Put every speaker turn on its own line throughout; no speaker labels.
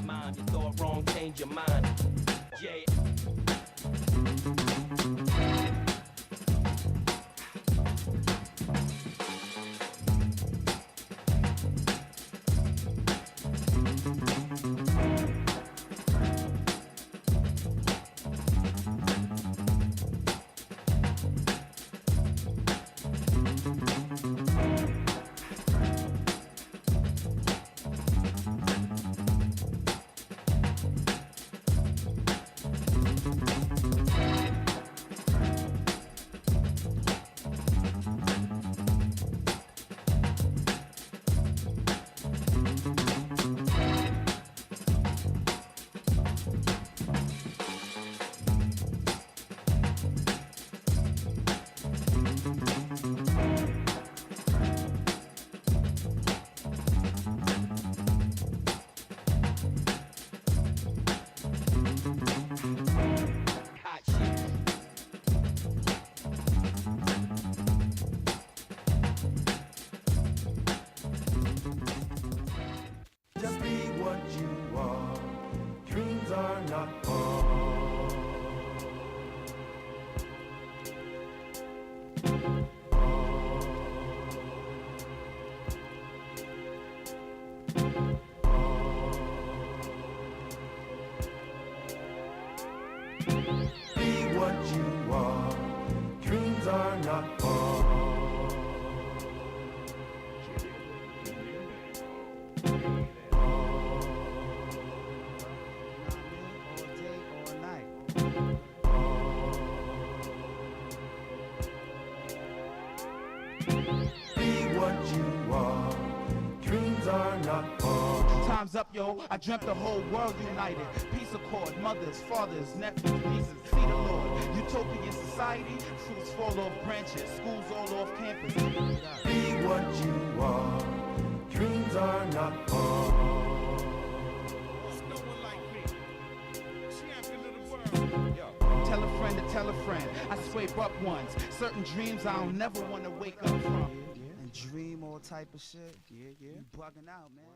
mind. You thought wrong, change your mind. Yeah.
Just be what you are. Dreams are not far. Be what you are. Dreams are not far.
Time's up, yo. I dreamt the whole world united. Peace accord, mothers, fathers, nephews, nieces. See the Lord. Utopian society. Fruits fall off branches. Schools all off campus.
Be what you are. Dreams are not far.
No one like me. Champion of the world.
Tell a friend to tell a friend. I scrape up ones. Certain dreams I don't never want to wake up from.
And dream all type of shit. Yeah. You bugging out, man.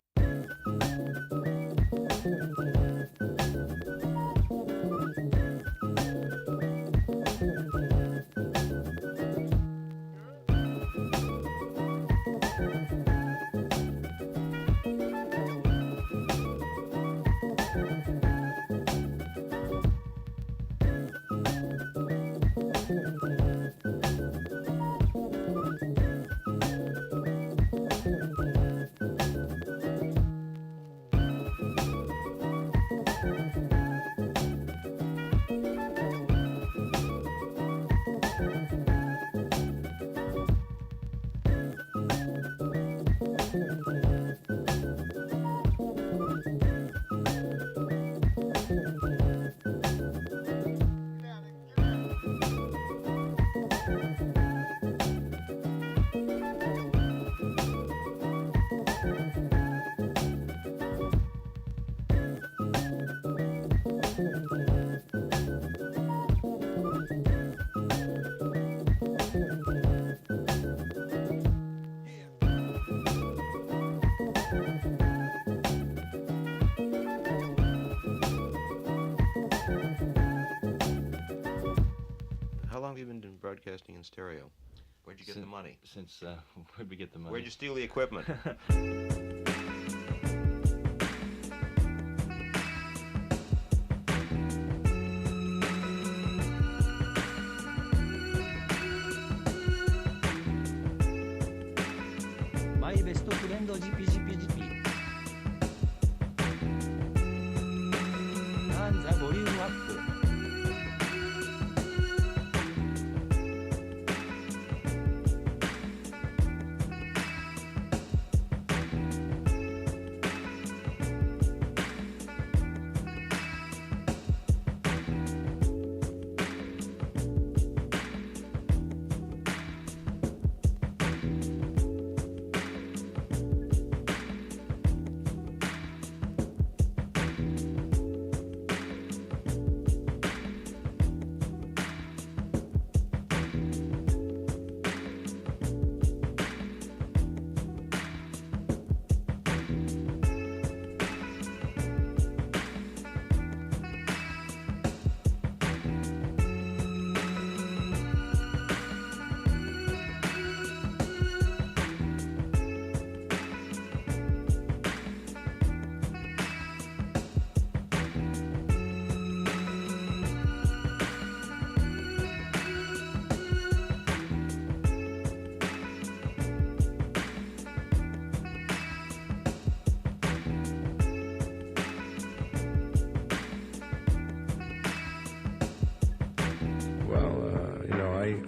How long have you been doing broadcasting in stereo? Where'd you get the money?
Since, where'd we get the money?
Where'd you steal the equipment?
마이 베스트 프렌드 GPGPGP 한자 볼륨 아프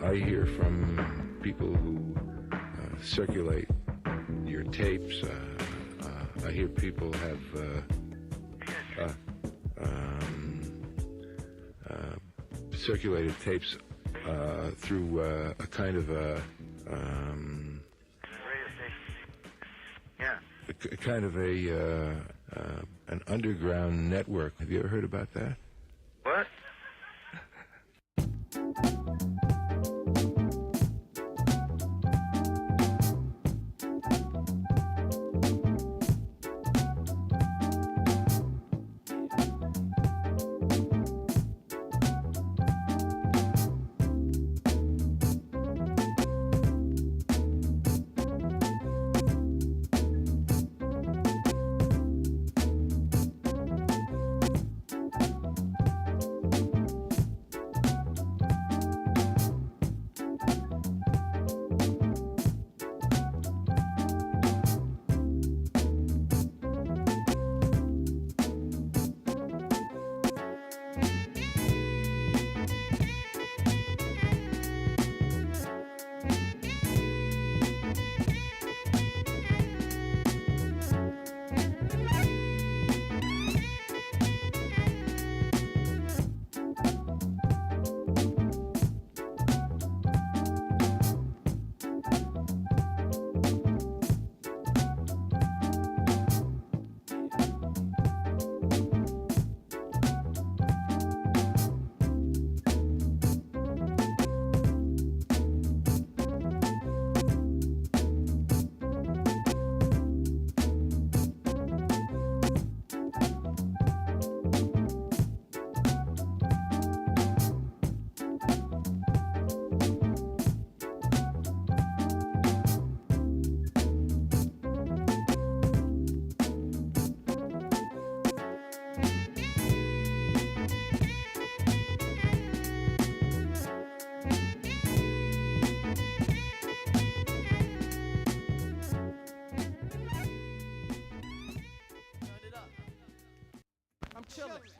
I hear from people who circulate your tapes. I hear people have circulated tapes through a kind of a kind of an underground network. Have you ever heard about that?
What?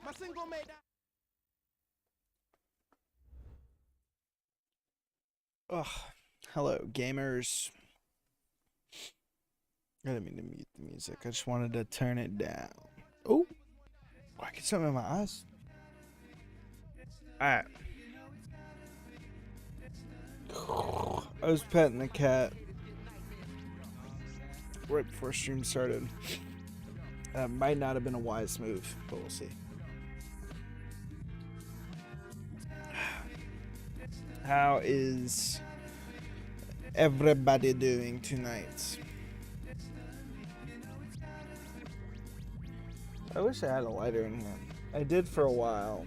My single made that.
Ugh. Hello, gamers. I didn't mean to mute the music. I just wanted to turn it down. Oh, I get something in my eyes. Alright. I was petting the cat right before stream started. That might not have been a wise move, but we'll see. How is everybody doing tonight? I wish I had a lighter in here. I did for a while.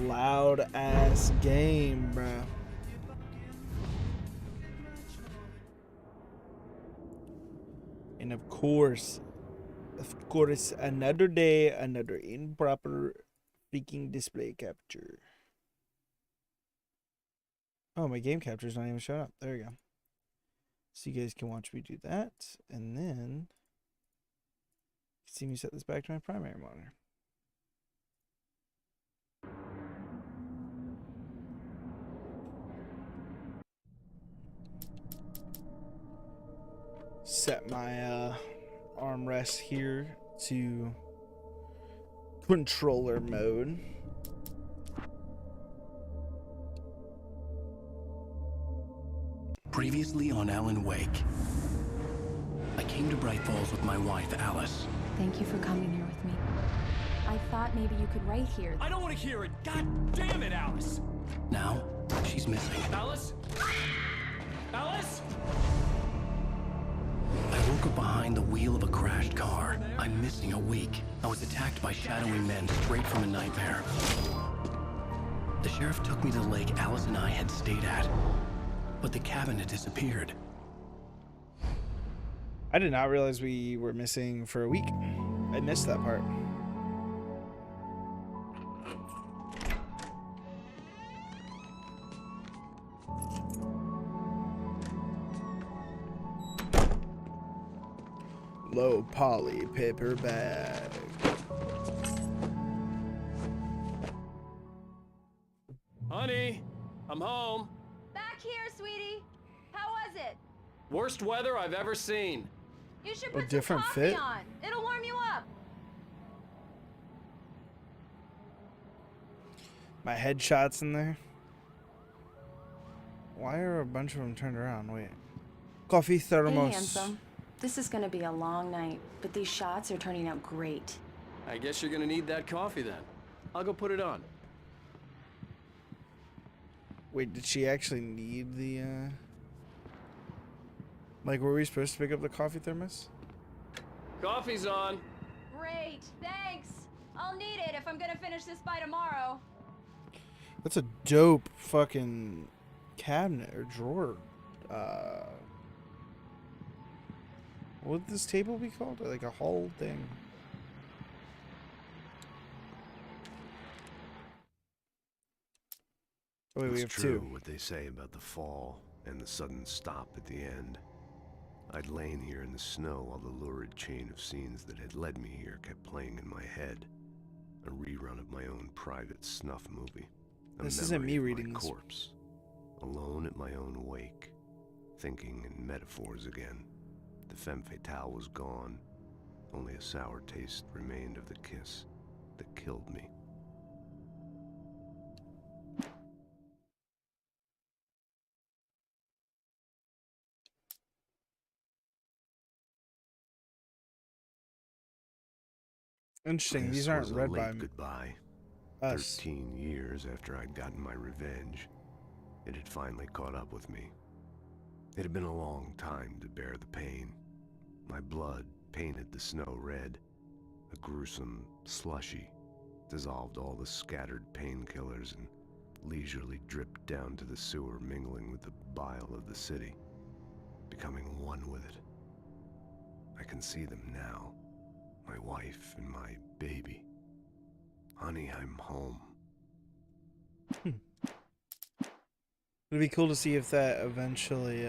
Loud ass game, bruh. And of course, another day, another improper freaking display capture. Oh, my game capture is not even showing up. There we go. So you guys can watch me do that, and then see me set this back to my primary monitor. Set my armrest here to controller mode.
Previously on Alan Wake. I came to Bright Falls with my wife, Alice.
Thank you for coming here with me. I thought maybe you could write here.
I don't want to hear it! God damn it, Alice! Now, she's missing. Alice? Alice? I woke up behind the wheel of a crashed car. I'm missing a week. I was attacked by shadowy men straight from a nightmare. The sheriff took me to the lake Alice and I had stayed at. But the cabin had disappeared.
I did not realize we were missing for a week. I missed that part. Low poly paper bag.
Honey, I'm home.
Back here, sweetie. How was it?
Worst weather I've ever seen.
You should
A
put some
different
coffee
fit?
on. It'll warm you up.
My headshot's in there. Why are a bunch of them turned around? Wait. Coffee
Hey,
thermos.
handsome. This is gonna be a long night, but these shots are turning out great.
I guess you're gonna need that coffee then. I'll go put it on.
Wait, did she actually need the, Like, were we supposed to pick up the coffee thermos?
Coffee's on.
Great, thanks. I'll need it if I'm gonna finish this by tomorrow.
That's a dope fucking cabinet or drawer. What would this table be called? Like a whole thing. Oh, wait, we have
It's true
two.
what they say about the fall and the sudden stop at the end. I'd lain here in the snow while the lurid chain of scenes that had led me here kept playing in my head. A rerun of my own private snuff movie.
This isn't me reading
my
this.
corpse, alone at my own wake, thinking in metaphors again. The femme fatale was gone. Only a sour taste remained of the kiss that killed me.
Interesting.
This
These aren't
was a
read
late
by
goodbye.
us.
13 years after I'd gotten my revenge, it had finally caught up with me. It had been a long time to bear the pain. My blood painted the snow red. A gruesome slushy dissolved all the scattered painkillers and leisurely dripped down to the sewer, mingling with the bile of the city, becoming one with it. I can see them now. My wife and my baby. Honey, I'm home.
It'd be cool to see if that eventually,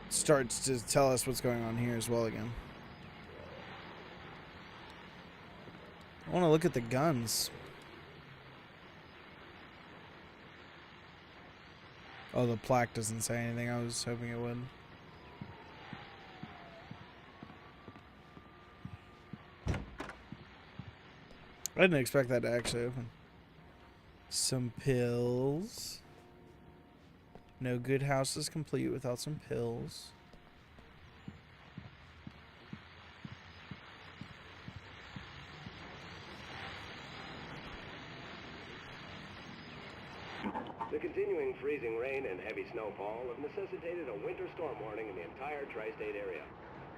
starts to tell us what's going on here as well again. I want to look at the guns. Oh, the plaque doesn't say anything. I was hoping it would. I didn't expect that to actually open. Some pills. No good house is complete without some pills.
The continuing freezing rain and heavy snowfall have necessitated a winter storm warning in the entire tri-state area.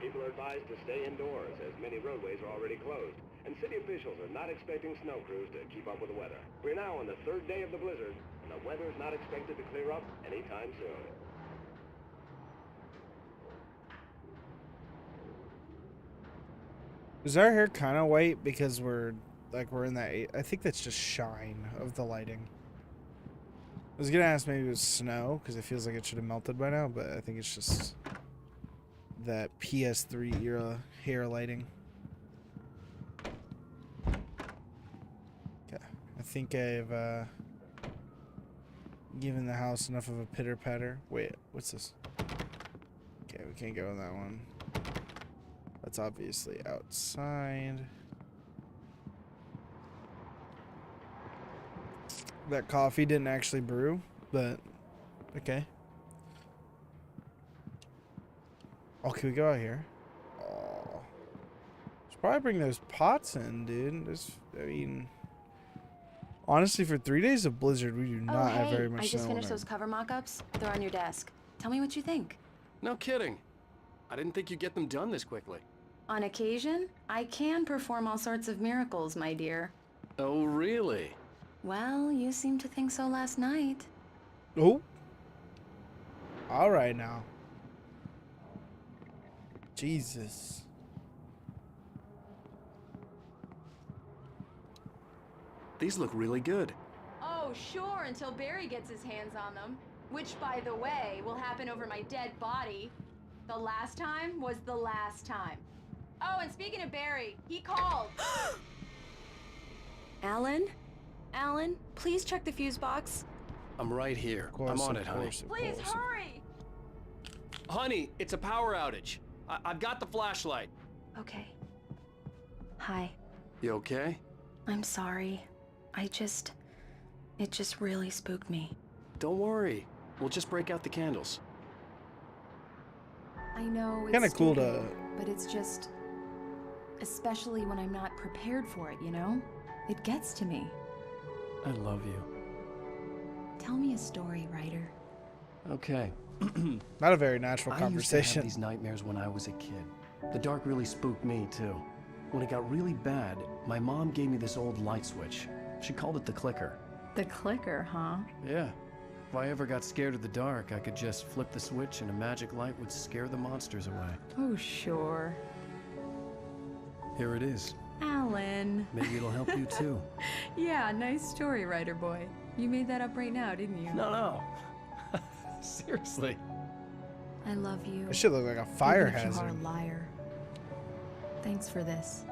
People are advised to stay indoors as many roadways are already closed, and city officials are not expecting snow crews to keep up with the weather. We're now on the third day of the blizzard, and the weather is not expected to clear up anytime soon.
Is our hair kind of white because we're in that? I think that's just shine of the lighting. I was gonna ask maybe it was snow because it feels like it should have melted by now, but I think it's just that PS3 era hair lighting. Okay, I think I've given the house enough of a pitter patter. Wait, what's this? Okay, we can't go in that one. That's obviously outside. That coffee didn't actually brew, but okay. Oh, can we go out here? Oh, should probably bring those pots in, dude. I mean, honestly, for 3 days of blizzard, we do not have very much
I just
snow
finished
in
those cover mock-ups. They're on your desk. Tell me what you think.
No kidding. I didn't think you'd get them done this quickly.
On occasion, I can perform all sorts of miracles, my dear.
Oh, really?
Well, you seemed to think so last night.
Oh. All right now. Jesus.
These look really good.
Oh, sure, until Barry gets his hands on them. Which, by the way, will happen over my dead body. The last time was the last time. Oh, and speaking of Barry, he called.
Alan? Alan, please check the fuse box.
I'm right here. I'm on it, honey.
Please hurry.
Honey, it's a power outage. I've got the flashlight.
Okay. Hi.
You okay?
I'm sorry. It just really spooked me.
Don't worry. We'll just break out the candles.
I know it's
Kinda cool
stupid,
to-
but it's just... Especially when I'm not prepared for it, you know? It gets to me.
I love you.
Tell me a story, writer.
Okay.
Not a very natural
I used to
conversation.
have these nightmares when I was a kid. The dark really spooked me, too. When it got really bad, my mom gave me this old light switch. She called it the clicker.
The clicker, huh?
Yeah. If I ever got scared of the dark, I could just flip the switch and a magic light would scare the monsters away.
Oh, sure.
Here it is.
Alan.
Maybe it'll help you, too.
Yeah, nice story, writer boy. You made that up right now, didn't you?
No. Seriously.
I love you.
It should look like a fire
Even if you are
hazard.
a liar. Thanks for this.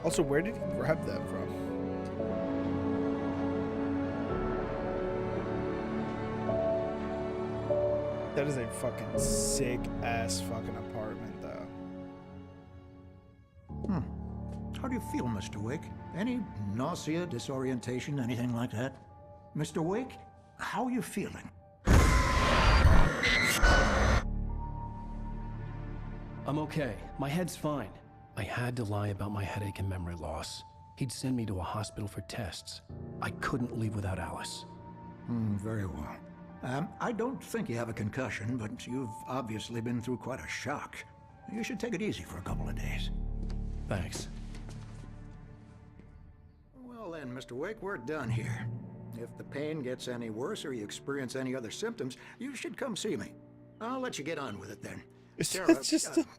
Also, where did he grab that from? That is a fucking sick ass fucking apartment, though.
How do you feel, Mr. Wake? Any nausea, disorientation, anything like that? Mr. Wake, how are you feeling?
I'm okay. My head's fine. I had to lie about my headache and memory loss. He'd send me to a hospital for tests. I couldn't leave without Alice.
Very well. I don't think you have a concussion, but you've obviously been through quite a shock. You should take it easy for a couple of days.
Thanks.
Well then, Mr. Wake, we're done here. If the pain gets any worse or you experience any other symptoms, you should come see me. I'll let you get on with it then.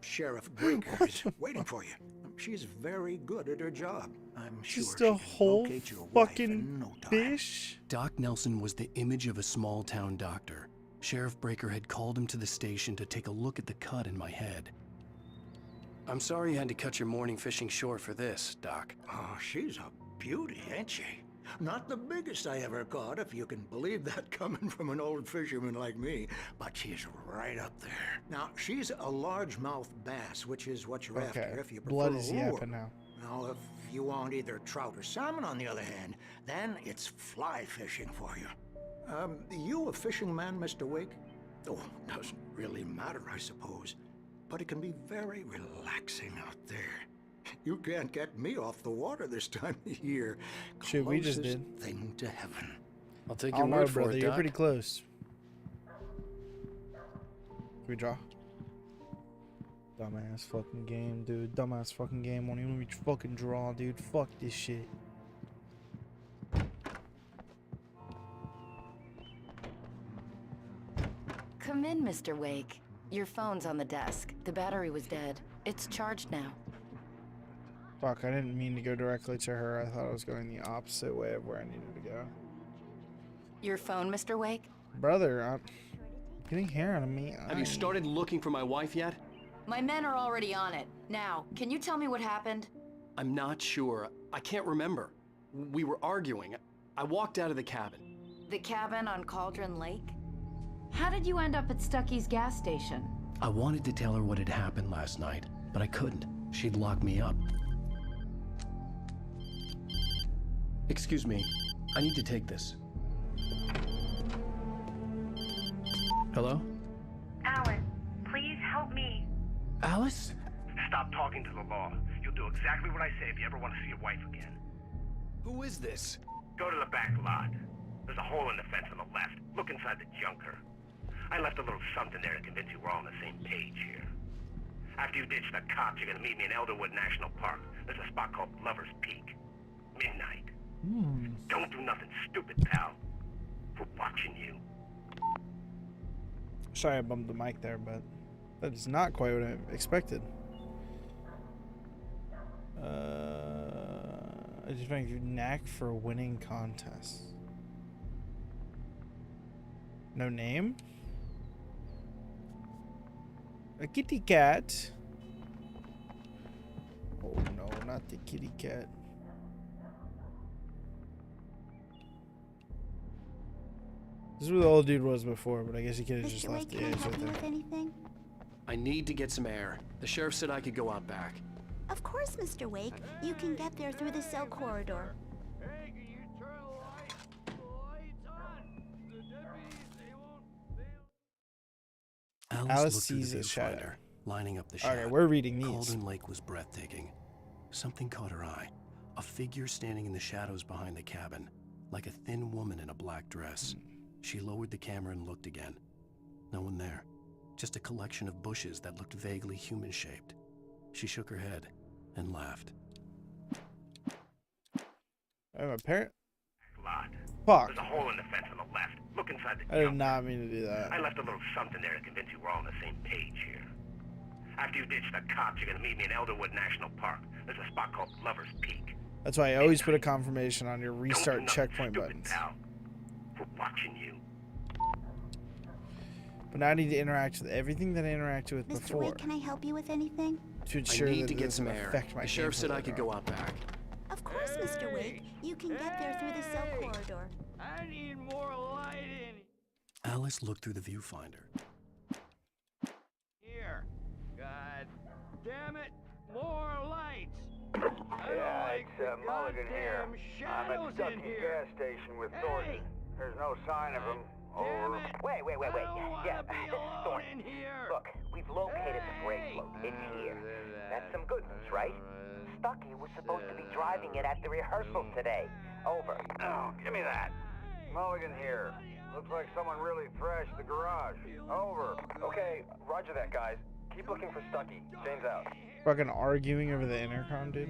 Sheriff Breaker is waiting for you. She's very good at her job. I'm sure
Just
she
a
can
whole
locate your wife in
fucking
no time.
fish.
Doc Nelson was the image of a small-town doctor. Sheriff Breaker had called him to the station to take a look at the cut in my head. I'm sorry you had to cut your morning fishing short for this, Doc.
Oh, she's a beauty, ain't she? Not the biggest I ever caught, if you can believe that coming from an old fisherman like me, but she's right up there. Now, she's a largemouth bass, which is what you're
Okay,
after if you prefer
blood
a
is
lure.
yapping now.
Now, if you want either trout or salmon, on the other hand, then it's fly fishing for you. You a fishing man, Mr. Wake? Oh, doesn't really matter, I suppose. But it can be very relaxing out there. You can't get me off the water this time of year.
Shit, we just
Closest
did.
thing to heaven.
I'll take
I
your
don't know,
word for
brother.
it,
You're
Doc.
pretty close. Can we draw? Dumbass fucking game, dude. Dumbass fucking game. Won't even let me fucking draw, dude. Fuck this shit.
Come in, Mr. Wake. Your phone's on the desk. The battery was dead. It's charged now.
Fuck, I didn't mean to go directly to her. I thought I was going the opposite way of where I needed to go.
Your phone, Mr. Wake?
Brother, I'm getting hair on me.
Have you started looking for my wife yet?
My men are already on it. Now, can you tell me what happened?
I'm not sure. I can't remember. We were arguing. I walked out of the cabin.
The cabin on Cauldron Lake?
How did you end up at Stucky's gas station?
I wanted to tell her what had happened last night, but I couldn't. She'd lock me up. Excuse me. I need to take this. Hello?
Alan, please help me.
Alice?
Stop talking to the law. You'll do exactly what I say if you ever want to see your wife again.
Who is this?
Go to the back lot. There's a hole in the fence on the left. Look inside the junker. I left a little something there to convince you we're all on the same page here. After you ditch the cops, you're gonna meet me in Elderwood National Park. There's a spot called Lover's Peak. Midnight. Don't do nothing stupid, pal. We're watching you.
Sorry I bumped the mic there, but that is not quite what I expected. I just find you knack for winning contests. No name? A kitty cat. Oh no, not the kitty cat. This is where the old dude was before, but I guess he could have just left the eggs right there.
Anything?
I need to get some air. The sheriff said I could go out back.
Of course, Mr. Wake. You can get there through the cell corridor.
Alice
looked through
sees
the
a shadow.
viewfinder, lining up the shot.
Okay, we're reading these.
Cauldron Lake was breathtaking. Something caught her eye. A figure standing in the shadows behind the cabin, like a thin woman in a black dress. She lowered the camera and looked again. No one there. Just a collection of bushes that looked vaguely human-shaped. She shook her head and laughed.
I'm a parent.
Lot.
Fuck.
There's a hole in the fence on the left. Look inside the
I did
junker.
not mean to do that.
I left a little something there to convince you we're all on the same page here. After you ditch the cops, you're gonna meet me in Elderwood National Park. There's a spot called Lover's Peak.
That's why I always put a confirmation on your restart
Don't do
checkpoint
nothing
buttons.
stupid, pal. We're watching you.
But now I need to interact with everything that I interacted with
Mr.
before
Wake, can I help you with anything?
to ensure
I need
that
to
it
get
doesn't
some air.
affect my
The sheriff said
gameplay
I could
later
go
on.
out back.
Of course, Mr. Wake. You can get there through the cell corridor.
I need more light in
Alice looked through the viewfinder.
here. God damn it, more lights.
Yeah, it's Mulligan here. I'm at Stuckey gas station with Thornton. There's no sign of him. Over.
Wait. Yeah, this is Thornton. Look, we've located the brake float. It's here. That's some good news, right? Stuckey was supposed to be driving it at the rehearsal today. Over.
Oh, give me that. Mulligan here. Looks like someone really thrashed the garage. Over.
Okay, roger that, guys. Keep looking for Stuckey. James out.
Fucking arguing over the intercom, dude.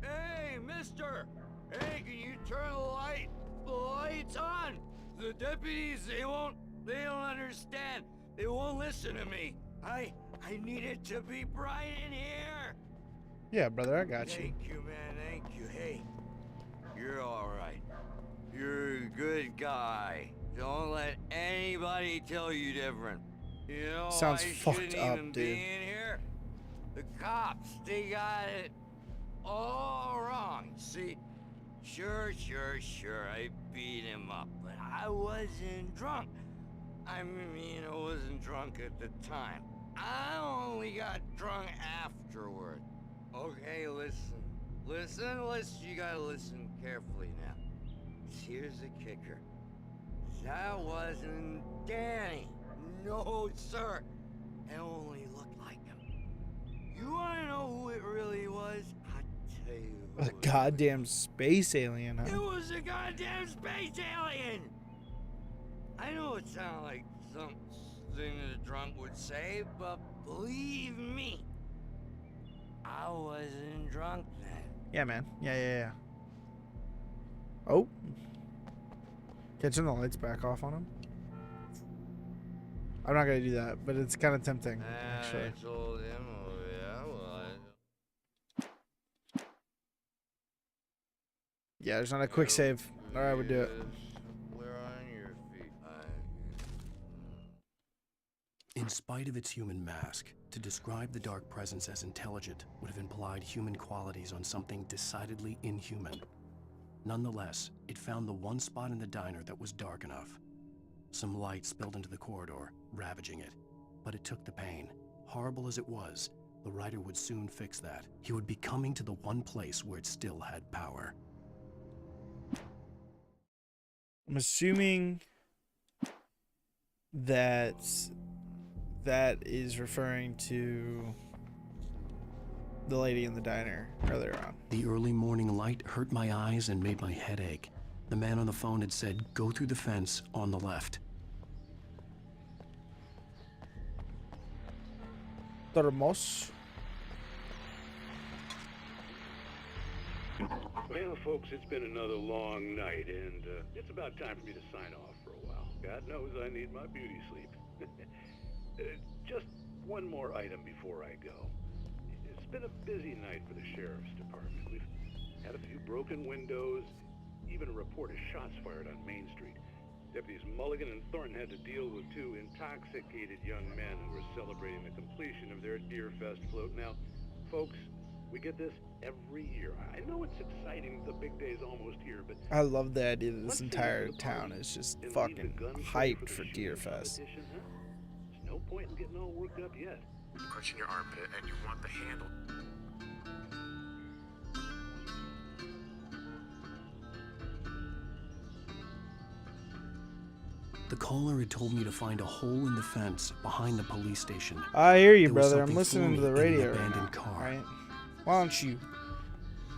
Hey, mister! Hey, can you turn the lights on? The deputies, they don't understand. They won't listen to me. I need it to be bright in here.
Yeah, brother, I got you.
Thank you, man, thank you. Hey, you're all right. You're a good guy. Don't let anybody tell you different. You know,
Sounds
I
fucked
shouldn't
up,
even
dude.
be in here. The cops, they got it all wrong. See, sure, I beat him up, but I wasn't drunk. I mean, I wasn't drunk at the time. I only got drunk afterward. Okay, listen. You gotta listen carefully now. Here's the kicker. That wasn't Danny. No, sir. It only looked like him. You wanna know who it really was? I'll tell you who
A
it was.
goddamn space alien, huh?
It was a goddamn space alien! I know it sounds like something that a drunk would say, but believe me, I wasn't drunk then.
Yeah, man. Yeah. Oh. Catching the lights back off on him. I'm not gonna do that, but it's kind of tempting, actually.
I told him, oh yeah, well,
Yeah, there's not a quick save, or I would do it.
we're on your feet.
In spite of its human mask, to describe the dark presence as intelligent would have implied human qualities on something decidedly inhuman. Nonetheless, it found the one spot in the diner that was dark enough. Some light spilled into the corridor, ravaging it. But it took the pain. Horrible as it was, the writer would soon fix that. He would be coming to the one place where it still had power.
I'm assuming that is referring to the lady in the diner earlier on.
The early morning light hurt my eyes and made my head ache. The man on the phone had said, go through the fence on the left.
Dormos.
Well, folks, it's been another long night, and it's about time for me to sign off for a while. God knows I need my beauty sleep. Just one more item before I go. It's been a busy night for the sheriff's department. We've had a few broken windows, even a report of shots fired on Main Street. Deputies Mulligan and Thornton had to deal with two intoxicated young men who were celebrating the completion of their Deerfest float. Now, folks, we get this every year. I know it's exciting, the big day's almost here, but
I love the idea that this entire town is just fucking hyped for Deerfest.
There's no point in getting all worked up yet.
Punch in your armpit, and you want the handle.
The caller had told me to find a hole in the fence behind the police station.
I hear you,
There was
brother. I'm
something
listening to the
for me in
radio
an
right now.
abandoned car.
Right? Why don't you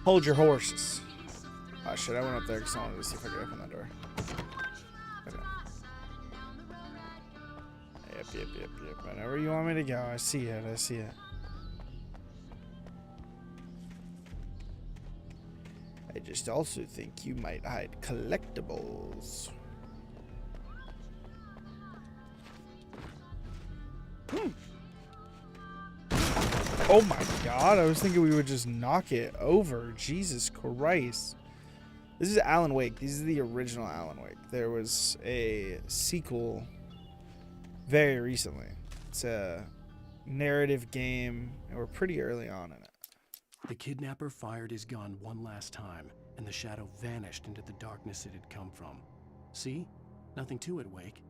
hold your horses? Oh shit! I went up there because I wanted to see if I could open that door. Okay. Yep. Whenever you want me to go, I see it. I see it. I just also think you might hide collectibles. Oh my god, I was thinking we would just knock it over. Jesus Christ. This is Alan Wake. This is the original Alan Wake. There was a sequel very recently. It's a narrative game, and we're pretty early on in it.
The kidnapper fired his gun one last time, and the shadow vanished into the darkness it had come from. See? Nothing to it, Wake.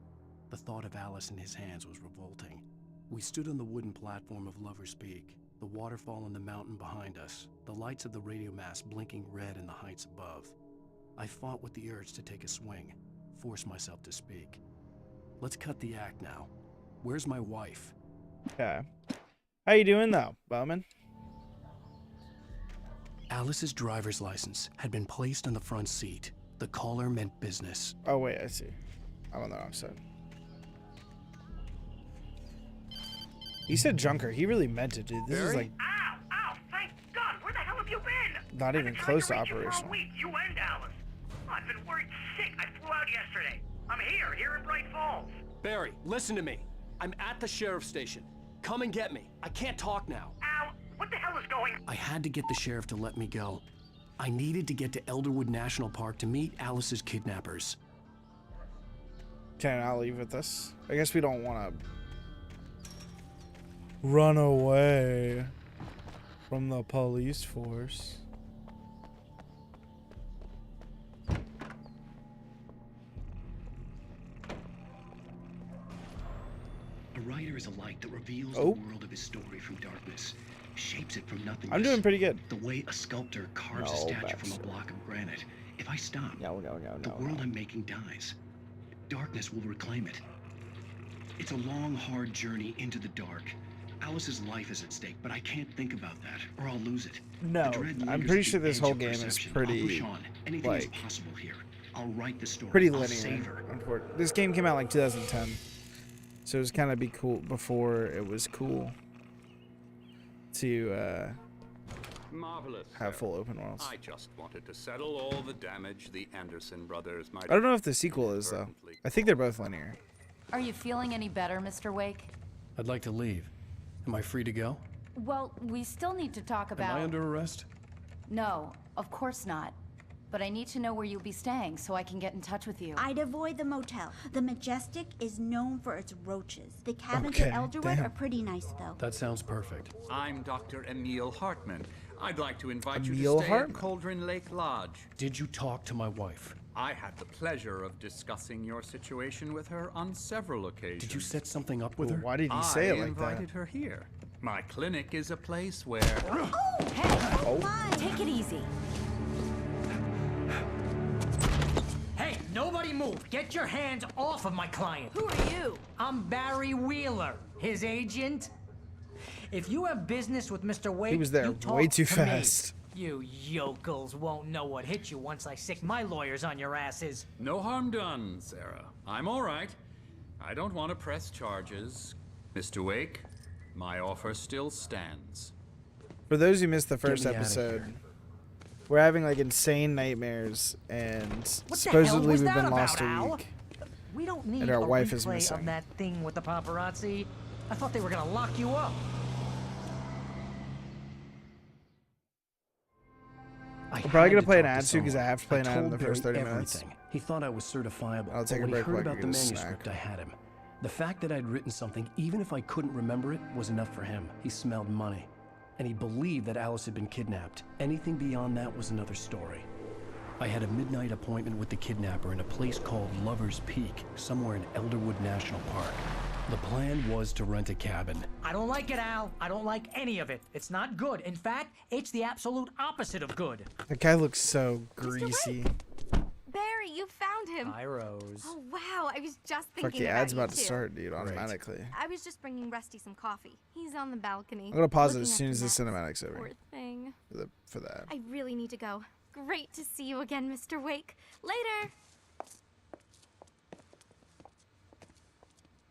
The thought of Alice in his hands was revolting. We stood on the wooden platform of Lover's Peak, the waterfall and the mountain behind us, the lights of the radio mast blinking red in the heights above. I fought with the urge to take a swing, force myself to speak. Let's cut the act now. Where's my wife?
Okay. How you doing though, Bowman?
Alice's driver's license had been placed on the front seat. The caller meant business.
Oh wait, I see. I'm on the wrong side. He said junker. He really meant it, dude. This is like
Ow! Thank God! Where the hell have you been?
not even close to operational.
You and Alice. I've been worried sick. I flew out yesterday. I'm here in Bright Falls.
Barry, listen to me. I'm at the sheriff's station. Come and get me. I can't talk now.
Ow! What the hell is going on?
I had to get the sheriff to let me go. I needed to get to Elderwood National Park to meet Alice's kidnappers.
Can I leave with this? I guess we don't want to run away from the police force.
A writer is a light that reveals
Oh.
the world of his story from darkness, shapes it from nothingness.
I'm doing pretty good.
The way a sculptor carves a statue from a block of granite. If I stop, the world I'm making dies. Darkness will reclaim it. It's a long, hard journey into the dark. Alice's life is at stake, but I can't think about that, or I'll lose it.
No,
The dread
I'm
lingers
pretty
at
sure
the
this
edge
whole
of
game is
perception.
pretty,
I'll push on. Anything is
like,
possible here. I'll write the story.
pretty
I'll
linear.
save her.
This game came out like 2010, so it was kind of be cool before it was cool to
Marvelous.
have full open worlds.
I just wanted to settle all the damage the Anderson brothers might.
I don't know if the sequel is though. I think they're both linear.
Are you feeling any better, Mr. Wake?
I'd like to leave. Am I free to go?
Well, we still need to talk about...
Am I under arrest?
No, of course not. But I need to know where you'll be staying so I can get in touch with you.
I'd avoid the motel. The Majestic is known for its roaches. The cabins
Okay,
at Elderwood
damn.
are pretty nice, though.
That sounds perfect.
I'm Dr. Emil Hartman. I'd like to invite you
Emil
to stay
Hartman?
at Cauldron Lake Lodge.
Did you talk to my wife?
I had the pleasure of discussing your situation with her on several occasions.
Did you set something up with her?
Why did he say it
I
like that?
invited her here. My clinic is a place where...
Take it easy.
Hey, nobody move. Get your hands off of my client. Who are you? I'm Barry Wheeler, his agent. If you have business with Mr. Wake,
He was there
you
way
talk
too
to me.
fast.
You yokels won't know what hit you once I sick my lawyers on your asses.
No harm done, Sarah. I'm all right. I don't want to press charges. Mr. Wake, my offer still stands.
For those who missed the first
me outta
episode, we're having like insane nightmares, and
What the hell
supposedly
was
we've
that
been lost
about,
a
Al?
week.
We don't need
And our
a
wife is
replay
missing.
of that thing with the paparazzi. I thought they were gonna lock you up.
I'm probably gonna play an ad soon because I have to play an ad in the
told
first
Barry
30 minutes.
everything. He thought I was certifiable.
I'll take a
but when
break
he heard
while I
about the
get a
manuscript,
snack.
I had him. The fact that I'd written something, even if I couldn't remember it, was enough for him. He smelled money. And he believed that Alice had been kidnapped. Anything beyond that was another story. I had a midnight appointment with the kidnapper in a place called Lover's Peak, somewhere in Elderwood National Park. The plan was to rent a cabin.
I don't like it, Al. I don't like any of it. It's not good. In fact, it's the absolute opposite of good.
That guy looks so greasy.
Barry, you found him.
Hi, Rose.
Oh, wow. I was just thinking
Fuck, the
about
ad's
you
about to
too.
start, dude, automatically.
I was just bringing Rusty some coffee. He's on the balcony.
I'm gonna pause it
looking
as
up
soon as the
maps.
cinematic's over.
Poor thing.
For that.
I really need to go. Great to see you again, Mr. Wake. Later.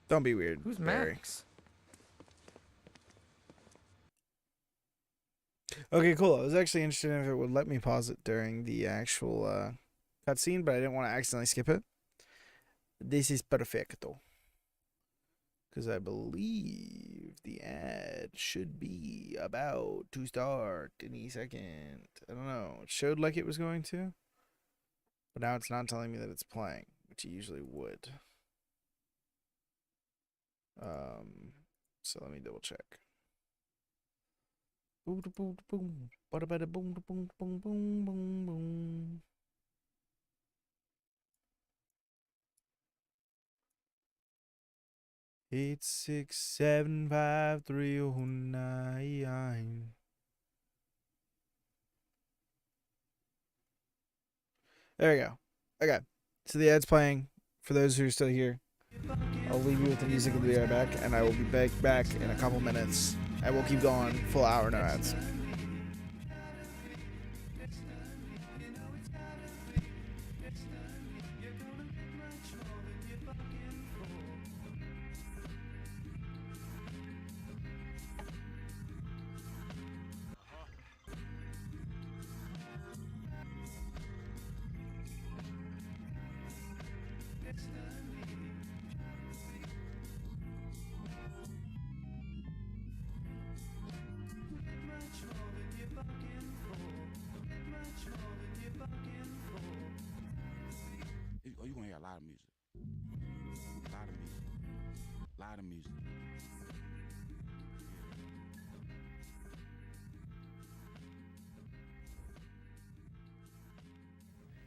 Don't be weird.
Who's
Barry.
Max?
Okay, cool. I was actually interested in if it would let me pause it during the actual cutscene, but I didn't want to accidentally skip it. This is perfecto. Because I believe the ad should be about to start any second. I don't know. It showed like it was going to. But now it's not telling me that it's playing, which it usually would. So let me double check. Boom, boom, boom, bada bada boom, boom, boom, boom, boom, boom. Eight, 6, 7, 5, 3, 9. There we go. Okay, so the ad's playing. For those who are still here, I'll leave you with the music and be right back, and I will be back in a couple minutes. And we'll keep going, full hour, no ads.
Oh, you're gonna hear a lot of music. A lot of music. A lot of music.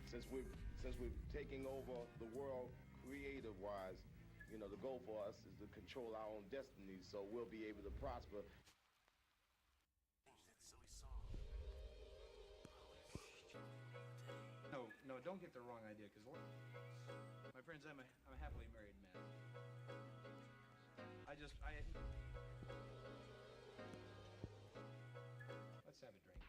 Since we're taking over the world creative-wise, you know, the goal for us is to control our own destiny, so we'll be able to prosper.
No, don't get the wrong idea, because my friends, I'm a happily married man. Let's have a drink.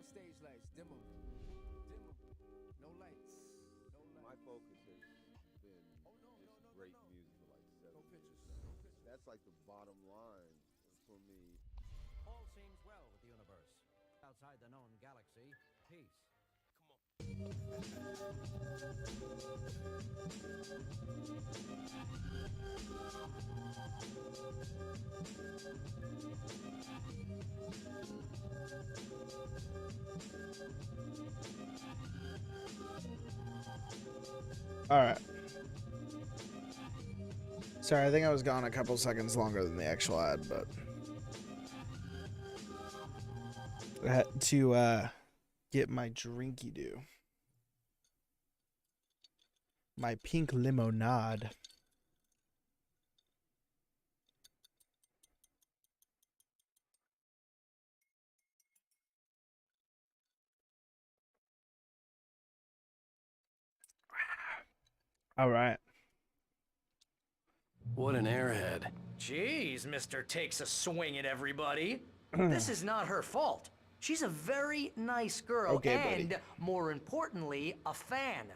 Stage lights, dim 'em. No lights.
My focus has been just great music for like 7 years. That's like the bottom line of
for me.
All seems well with the universe. Outside the known galaxy, peace.
All right. Sorry, I think I was gone a couple seconds longer than the actual ad, but I had to get my drinky do. My pink limonade. All right.
What an airhead.
Jeez, Mr. Takes a swing at everybody. This is not her fault. She's a very nice girl
Okay,
and,
buddy.
more importantly, a fan.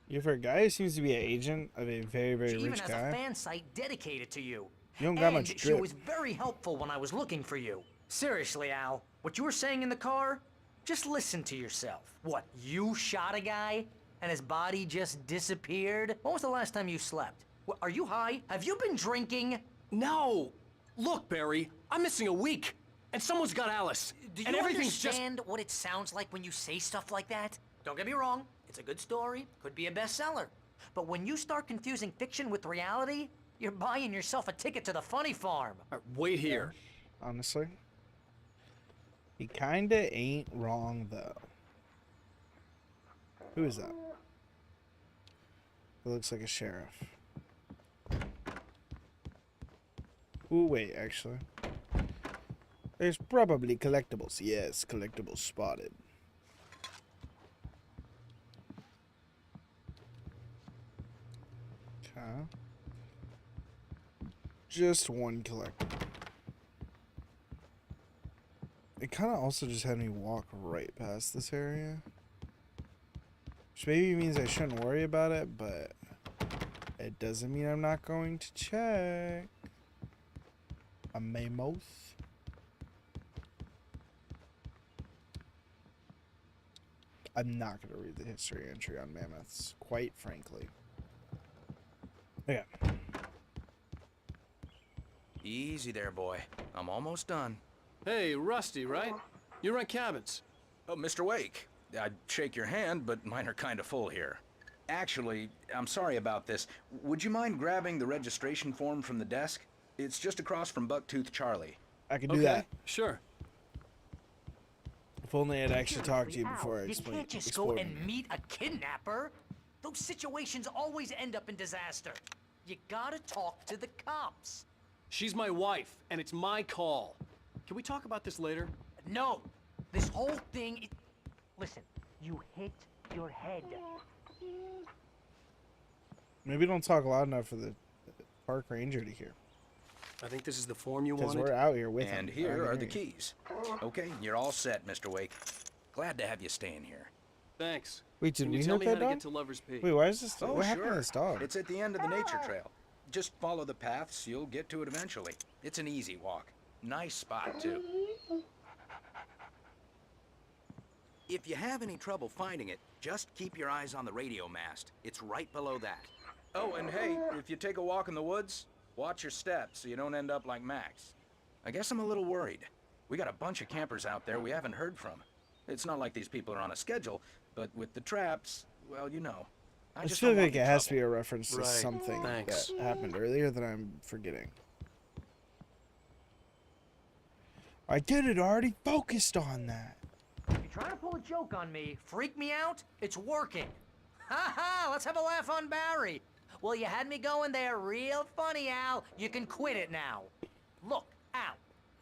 You're for a guy who seems to be an agent of a very, very
She even
rich
has
guy.
a fan site dedicated to you.
You don't got
and
much
she
drip.
was very helpful when I was looking for you. Seriously, Al, what you were saying in the car? Just listen to yourself. What, you shot a guy and his body just disappeared? When was the last time you slept? What, are you high? Have you been drinking?
No! Look, Barry, I'm missing a week, and someone's got Alice.
Do you
and everything's
understand what it sounds like when you say stuff like that? Don't get me wrong, it's a good story, could be a bestseller. But when you start confusing fiction with reality, you're buying yourself a ticket to the funny farm.
Wait here.
Honestly, he kinda ain't wrong though. Who is that? It looks like a sheriff. Ooh, wait, actually. There's probably collectibles. Yes, collectibles spotted. Okay. Just one collectible. It kind of also just had me walk right past this area. Which maybe means I shouldn't worry about it, but it doesn't mean I'm not going to check. A mammoth. I'm not going to read the history entry on mammoths, quite frankly. Okay.
Easy there, boy. I'm almost done.
Hey, Rusty, right? You run cabins.
Oh, Mr. Wake. I'd shake your hand, but mine are kind of full here. Actually, I'm sorry about this. Would you mind grabbing the registration form from the desk? It's just across from Bucktooth Charlie.
I can do that.
Sure.
If only I'd actually talked to you before I
You
explained.
can't just go and meet a kidnapper. Those situations always end up in disaster. You gotta talk to the cops.
She's my wife, and it's my call. Can we talk about this later?
No, this whole thing. Listen, you hit your head.
Maybe don't talk loud enough for the park ranger to hear.
I think this is the form you
Because
wanted.
we're out here with
And
him.
here are the keys. Okay, you're all set, Mr. Wake. Glad to have you staying here.
Thanks.
Wait, did
Can
we
you tell
hurt
me
that
how to
dog?
get to Lover's Peak?
Wait, why is this?
Oh,
what happened to
sure.
this dog?
It's at the end of the nature trail. Just follow the paths, you'll get to it eventually. It's an easy walk. Nice spot, too. If you have any trouble finding it, just keep your eyes on the radio mast. It's right below that. Oh, and hey, if you take a walk in the woods, watch your steps so you don't end up like Max. I guess I'm a little worried. We got a bunch of campers out there we haven't heard from. It's not like these people are on a schedule, but with the traps, well, you know.
I just
don't
feel
want
like
any
it has to
trouble.
be a reference to
Right.
something
Thanks.
that happened earlier that I'm forgetting. I did it. I already focused on that.
You're trying to pull a joke on me, freak me out? It's working. Ha ha! Let's have a laugh on Barry. Well, you had me going there real funny, Al. You can quit it now. Look, Al,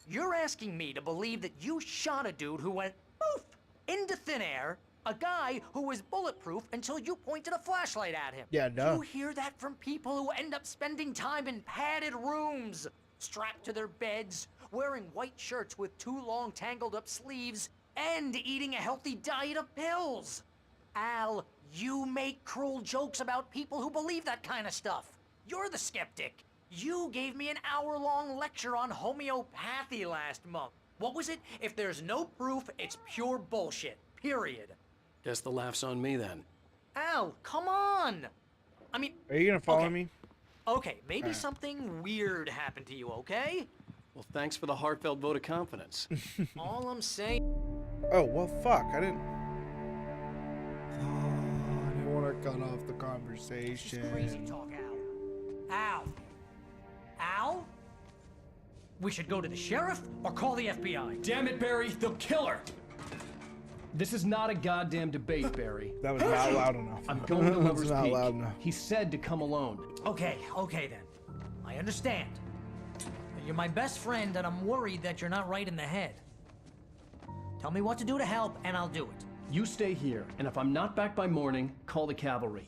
you're asking me to believe that you shot a dude who went poof into thin air, a guy who was bulletproof until you pointed a flashlight at him.
Yeah, no.
You hear that from people who end up spending time in padded rooms, strapped to their beds, wearing white shirts with too long tangled up sleeves, and eating a healthy diet of pills. Al, you make cruel jokes about people who believe that kind of stuff. You're the skeptic. You gave me an hour-long lecture on homeopathy last month. What was it? If there's no proof, it's pure bullshit. Period.
Guess the laugh's on me then.
Al, come on! I mean...
Are you gonna follow
okay.
me?
Okay, maybe
Alright.
something weird happened to you, okay?
Well, thanks for the heartfelt vote of confidence.
All I'm saying...
Oh, well, fuck. I didn't want to cut off the conversation.
Crazy talk, Al. Al? We should go to the sheriff or call the FBI.
Damn it, Barry, they'll kill her! This is not a goddamn debate, Barry.
That was not loud enough.
I'm going to
That was
Lover's
not
Peak.
loud enough.
He said to come alone.
Okay then. I understand. You're my best friend and I'm worried that you're not right in the head. Tell me what to do to help and I'll do it.
You stay here, and if I'm not back by morning, call the cavalry.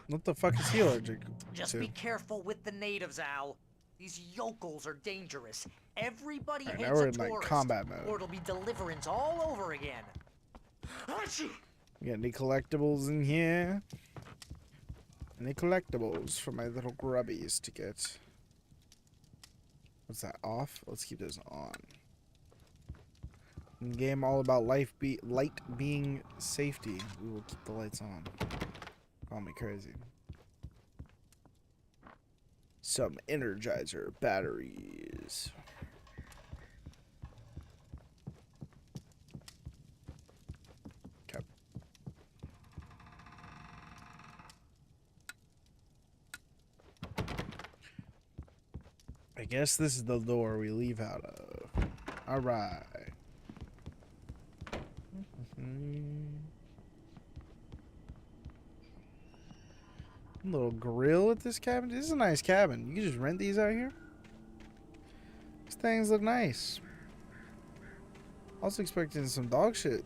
What the fuck is he allergic
Just
to?
be careful with the natives, Al. These yokels are dangerous. Everybody
Alright,
hates
now we're
a
in, like,
tourist,
combat mode.
or it'll be deliverance all over again.
You got any collectibles in here? Any collectibles for my little grubbies to get? What's that, off? Let's keep those on. Game all about light being safety. We will keep the lights on. Call me crazy. Some Energizer batteries. Okay. I guess this is the door we leave out of. All right. Little grill at this cabin. This is a nice cabin. You can just rent these out here. These things look nice. I was expecting some dog shit.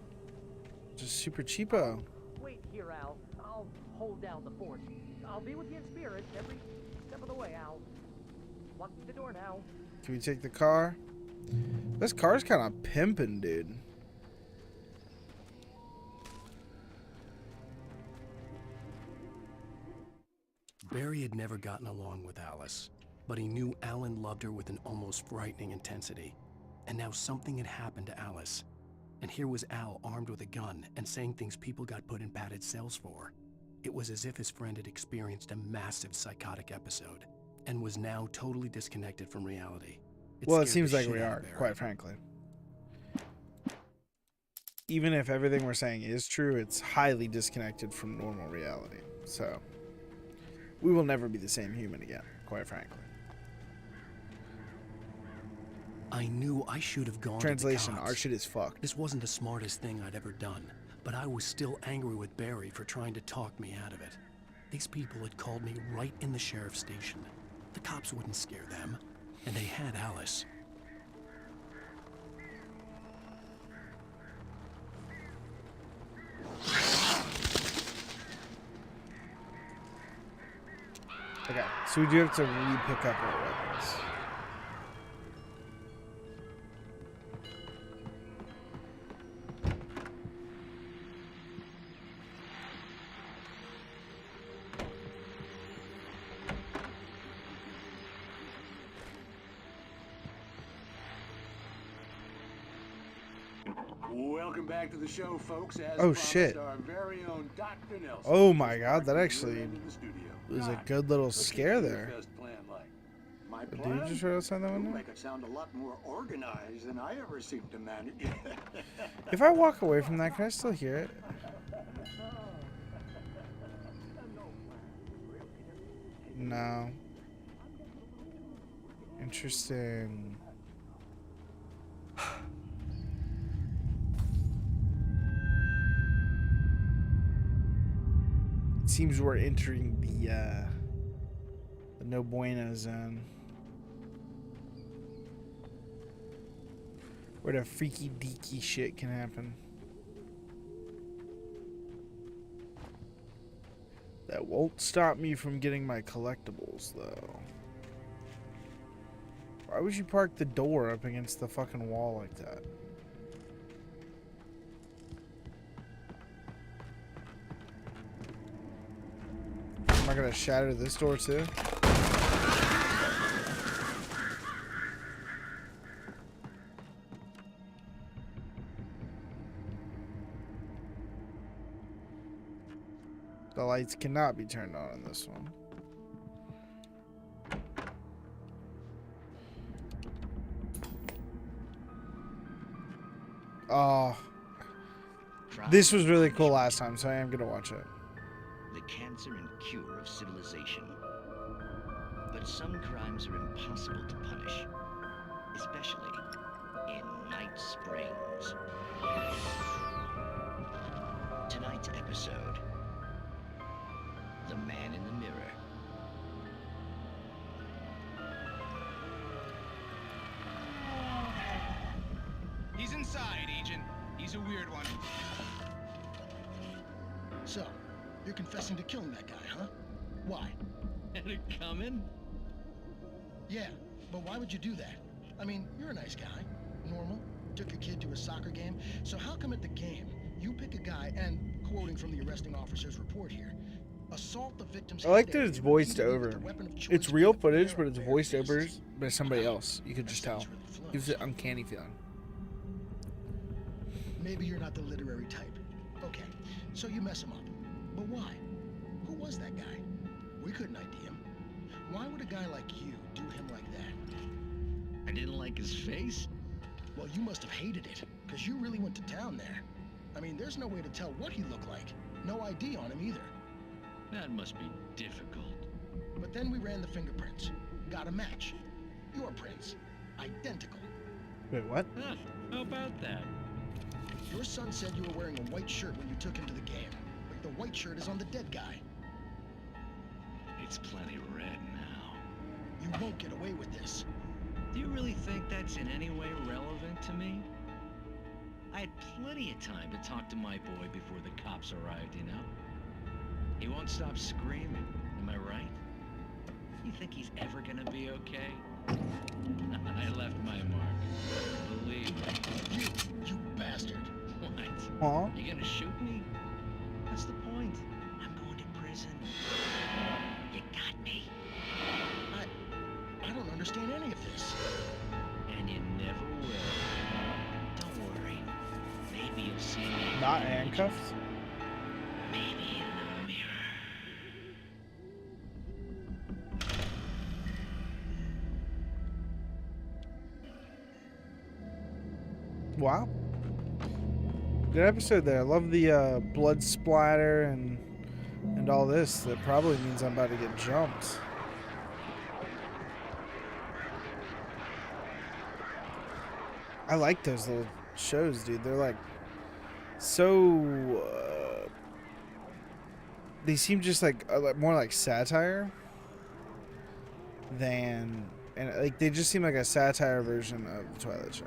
Just super cheapo.
Wait here, Al. I'll hold down the fort. I'll be with you in spirit every step of the way, Al. Lock the door now.
Can we take the car? This car's kind of pimping, dude.
Barry had never gotten along with Alice, but he knew Alan loved her with an almost frightening intensity. And now something had happened to Alice. And here was Al armed with a gun and saying things people got put in padded cells for. It was as if his friend had experienced a massive psychotic episode and was now totally disconnected from reality.
Well, it
scared
seems
the
like
shit
we
out
are,
of Barry.
quite frankly. Even if everything we're saying is true, it's highly disconnected from normal reality. So, we will never be the same human again, quite frankly.
I knew I should have gone
Translation,
to the cops.
our shit is fucked.
This wasn't the smartest thing I'd ever done, but I was still angry with Barry for trying to talk me out of it. These people had called me right in the sheriff's station. The cops wouldn't scare them, and they had Alice.
Okay, so we do have to re-pick up our weapons.
Welcome back to the show, folks. As
Oh,
promised,
shit.
Our very own Dr. Nelson.
Oh my god, that actually
into the studio.
was a
Doc,
good little
what's
scare
your
there.
best plan like? My
Did
plan?
you just right outside that
You'll
window?
make it sound a lot more organized than I ever seem to manage.
If I walk away from that, can I still hear it? No. Interesting. It seems we're entering the no bueno zone. Where the freaky deaky shit can happen. That won't stop me from getting my collectibles, though. Why would you park the door up against the fucking wall like that? gonna shatter this door too? The lights cannot be turned on this one. Oh, this was really cool last time, so I am gonna watch it.
The cancer and cure of civilization. But some crimes are impossible to punish, especially in Night Springs. Tonight's episode, The Man in the Mirror.
He's inside, Agent. He's a weird one.
So, you're confessing to killing that guy, huh? Why?
Had it coming?
Yeah, but why would you do that? I mean, you're a nice guy. Normal. Took your kid to a soccer game. So how come at the game, you pick a guy and, quoting from the arresting officer's report here, assault the victim's
I like
head
that
area
it's voiced
repeatedly with
over.
the weapon of choice
It's real
being a
footage,
pair
but
of
it's
bare
voiced over
fists?
by somebody else. You could just tell. Gives it uncanny feeling.
Maybe you're not the literary type. Okay, so you mess him up. But why? Who was that guy? We couldn't ID him. Why would a guy like you do him like that?
I didn't like his face?
Well, you must have hated it, because you really went to town there. I mean, there's no way to tell what he looked like. No ID on him either.
That must be difficult.
But then we ran the fingerprints. Got a match. Your prints. Identical.
Wait, what?
Huh, how about that?
Your son said you were wearing a white shirt when you took him to the game. But the white shirt is on the dead guy.
It's plenty red now.
You won't get away with this.
Do you really think that's in any way relevant to me? I had plenty of time to talk to my boy before the cops arrived, you know? He won't stop screaming, am I right? You think he's ever gonna be okay? I left my mark. Believe me.
You bastard.
What?
Huh?
You gonna shoot me? What's the point? I'm going to prison. You got me.
I don't understand any of this.
And you never will. Don't worry. Maybe you'll see me.
Not handcuffed?
Maybe in the mirror.
Wow. Good episode there. I love the blood splatter and all this. That probably means I'm about to get jumped. I like those little shows, dude. They're like so they seem just like more like satire than, and like they just seem like a satire version of the Twilight Show.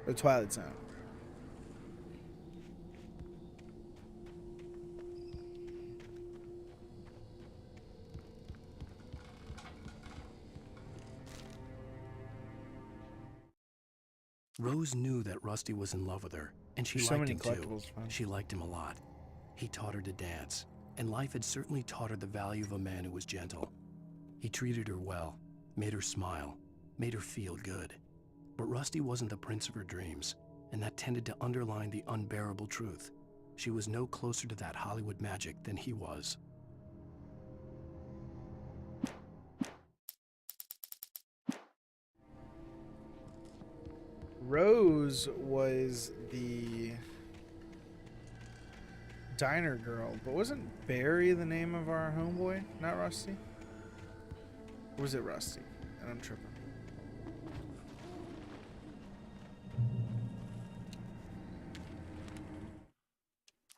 The Twilight Zone.
Rose knew that Rusty was in love with her, and she
So
liked
many
him too.
collectibles, man.
She liked him a lot. He taught her to dance, and life had certainly taught her the value of a man who was gentle. He treated her well, made her smile, made her feel good. But Rusty wasn't the prince of her dreams, and that tended to underline the unbearable truth. She was no closer to that Hollywood magic than he was.
Rose was the diner girl, but wasn't Barry the name of our homeboy? Not Rusty? Or was it Rusty? And I'm tripping.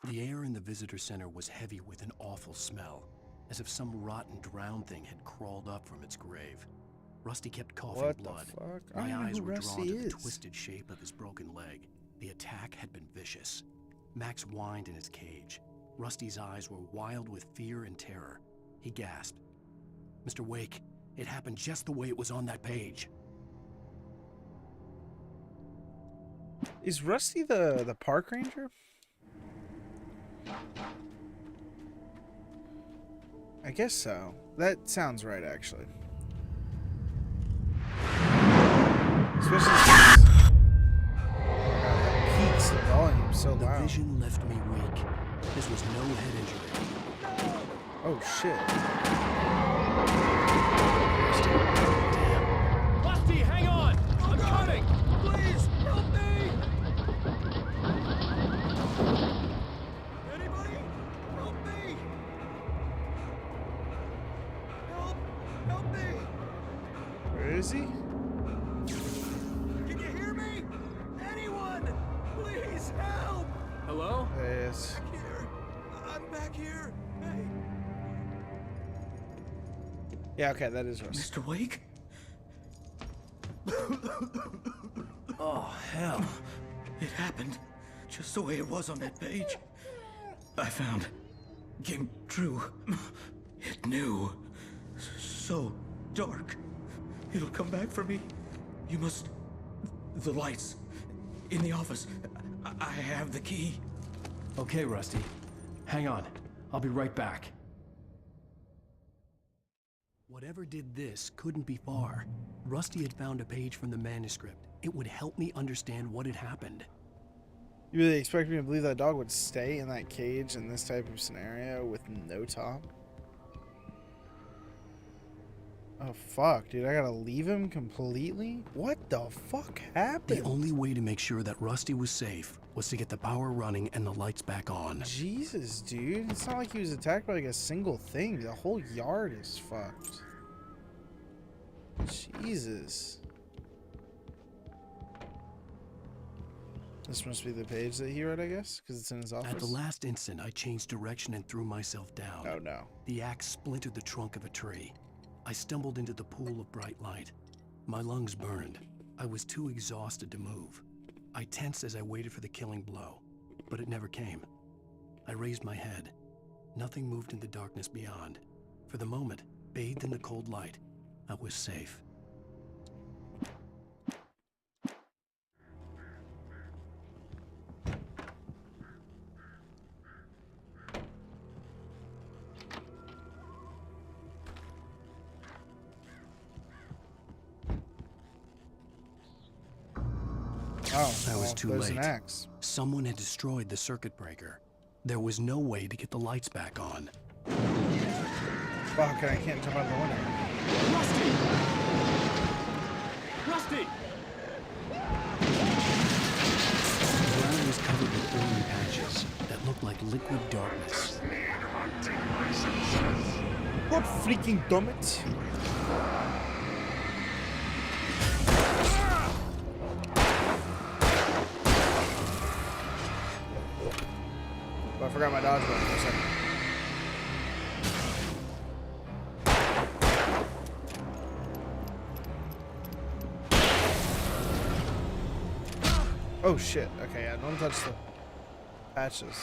The air in the visitor center was heavy with an awful smell, as if some rotten drowned thing had crawled up from its grave. Rusty kept coughing
What the
blood.
fuck? I
My
don't know
eyes
who
were
Rusty
drawn to the
is.
twisted shape of his broken leg. The attack had been vicious. Max whined in his cage. Rusty's eyes were wild with fear and terror. He gasped. Mr. Wake, it happened just the way it was on that page.
Is Rusty the park ranger? I guess so. That sounds right, actually. Especially since the peaks of volume so
The
loud.
vision left me weak. This was no head injury.
Oh shit.
Rusty, hang on! I'm coming! Please, help me! Anybody? Help me! Help me!
Where is he?
Can you hear me? Anyone? Please help! Hello?
There he is.
Back here. I'm back here. Hey.
Yeah, okay, that is Rusty.
Mr. Wake? Oh, hell. It happened just the way it was on that page. I found. Came true. It knew. So dark. It'll come back for me. You must... The lights. In the office. I have the key.
Okay, Rusty. Hang on. I'll be right back. Whatever did this couldn't be far. Rusty had found a page from the manuscript. It would help me understand what had happened.
You really expect me to believe that dog would stay in that cage in this type of scenario with no top? Oh fuck, dude, I gotta leave him completely? What the fuck happened?
The only way to make sure that Rusty was safe was to get the power running and the lights back on.
Jesus, dude. It's not like he was attacked by like a single thing. The whole yard is fucked. Jesus. This must be the page that he read, I guess, because it's in his office.
At the last instant, I changed direction and threw myself down.
Oh no.
The axe splintered the trunk of a tree. I stumbled into the pool of bright light. My lungs burned. I was too exhausted to move. I tensed as I waited for the killing blow, but it never came. I raised my head. Nothing moved in the darkness beyond. For the moment, bathed in the cold light, I was safe.
Oh,
I was
well,
too
there's
late.
an axe.
Someone had destroyed the circuit breaker. There was no way to get the lights back on.
Fuck, I can't jump out the window.
Rusty! Rusty!
The ground was covered with oily patches that looked like liquid darkness.
What freaking dumbit? Oh, I forgot my dodge button for a second. Oh shit. Okay, yeah, don't touch the patches.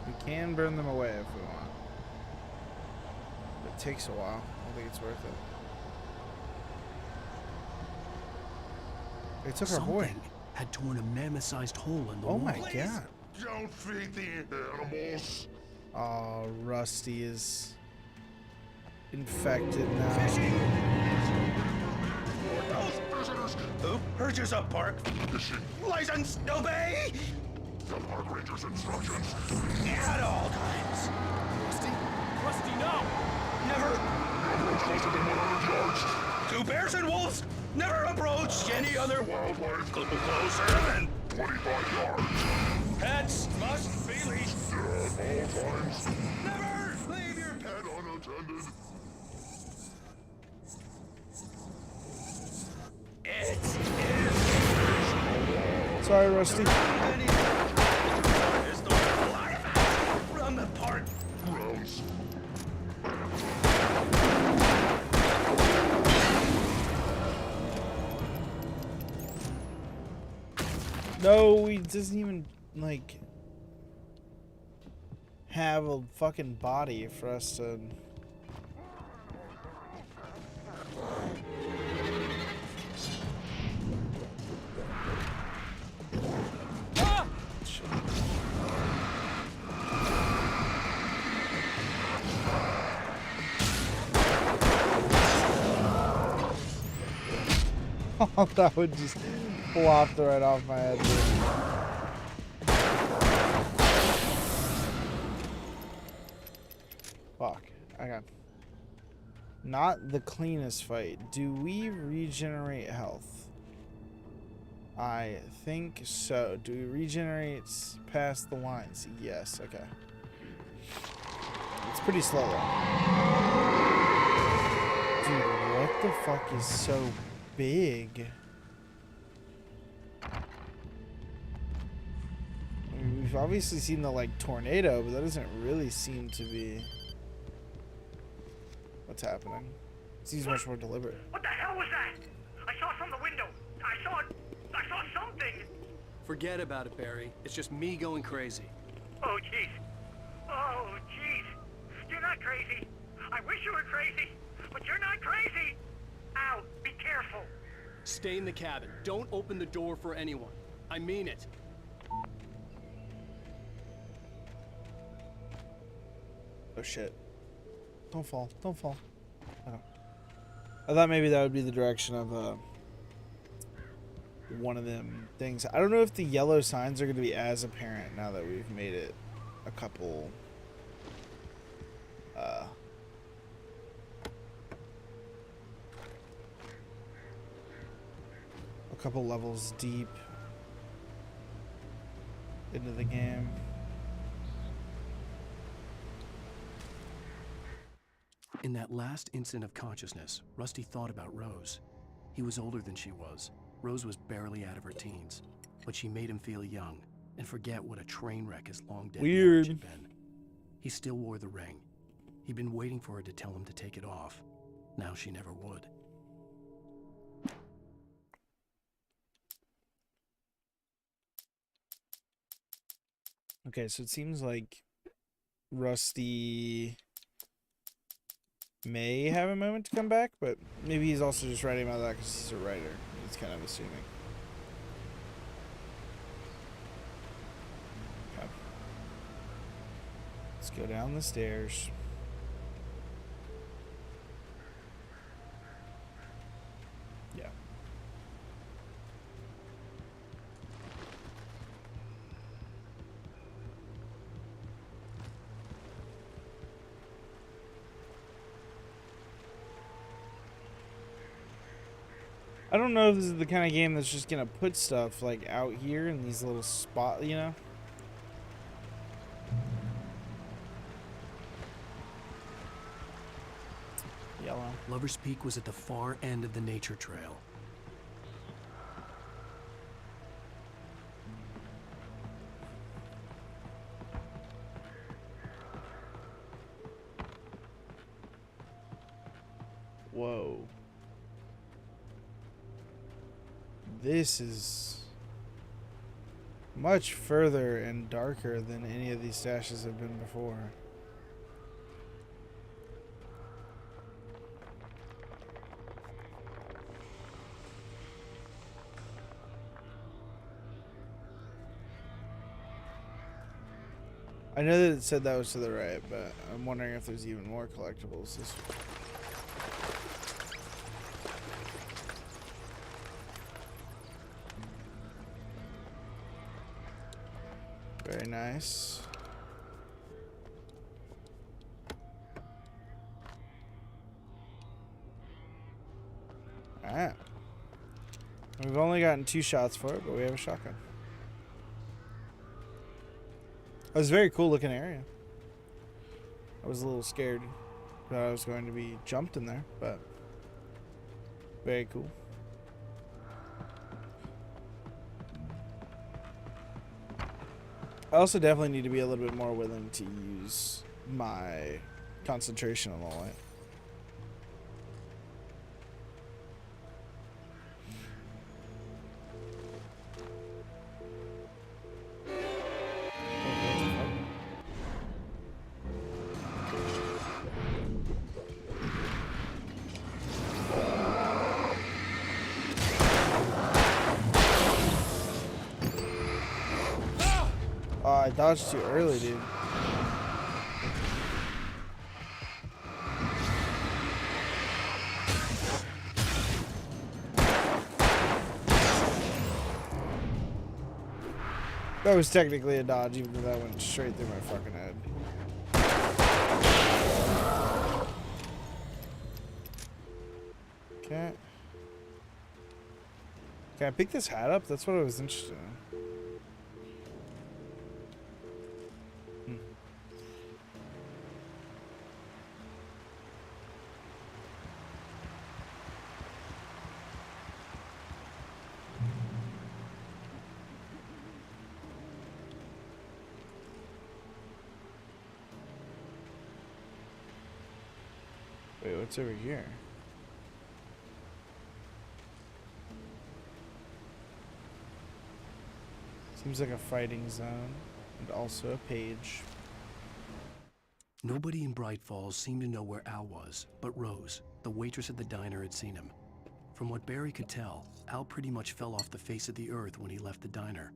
We can burn them away if we want. But it takes a while. I don't think it's worth it. They took our boy.
Something had torn a mammoth-sized hole in the
Oh
wall.
my god.
Don't feed the animals.
Oh, Rusty is infected now.
Who urges a park license obey?
The park ranger's instructions.
At all times.
Rusty! Rusty, no!
Never.
Approach closer than 100 yards.
To bears and wolves, never approach any other
Wildlife
closer than
25 yards.
pets must be leashed.
At all times.
Never leave your pet.
Pet unattended.
Sorry, Rusty.
Run the park.
Grounds.
No, he doesn't even, like, have a fucking body for us to... That would just flopped right off my head, dude. Fuck. Okay. Not the cleanest fight. Do we regenerate health? I think so. Do we regenerate past the lines? Yes. Okay. It's pretty slow though. Dude, what the fuck is so big? I mean, we've obviously seen the like tornado, but that doesn't really seem to be what's happening. It seems much more deliberate.
What the hell was that? I saw it from the window. I saw something.
Forget about it, Barry. It's just me going crazy.
Oh, jeez. Oh, jeez. You're not crazy. I wish you were crazy, but you're not crazy. Ow, be careful.
Stay in the cabin. Don't open the door for anyone. I mean it.
Oh shit. Don't fall. Don't fall. Oh. I thought maybe that would be the direction of one of them things. I don't know if the yellow signs are going to be as apparent now that we've made it a couple levels deep into the game.
In that last instant of consciousness, Rusty thought about Rose. He was older than she was. Rose was barely out of her teens, but she made him feel young and forget what a train wreck his long dead marriage had been. He still wore the ring. He'd been waiting for her to tell him to take it off. Now she never would.
Okay, so it seems like Rusty may have a moment to come back, but maybe he's also just writing about that because he's a writer. He's kind of assuming. Okay. Let's go down the stairs. Yeah. I don't know if this is the kind of game that's just gonna put stuff like out here in these little spots, you know? Yellow.
Lover's Peak was at the far end of the nature trail.
Whoa. This is much further and darker than any of these stashes have been before. I know that it said that was to the right, but I'm wondering if there's even more collectibles this way. Very nice. Alright. We've only gotten 2 shots for it, but we have a shotgun. It was a very cool looking area. I was a little scared that I was going to be jumped in there, but very cool. I also definitely need to be a little bit more willing to use my concentration on the light. I dodged too early, dude. That was technically a dodge, even though that went straight through my fucking head. Okay. Can I pick this hat up? That's what I was interested in. Wait, what's over here? Seems like a fighting zone, and also a page.
Nobody in Bright Falls seemed to know where Al was, but Rose, the waitress at the diner, had seen him. From what Barry could tell, Al pretty much fell off the face of the earth when he left the diner.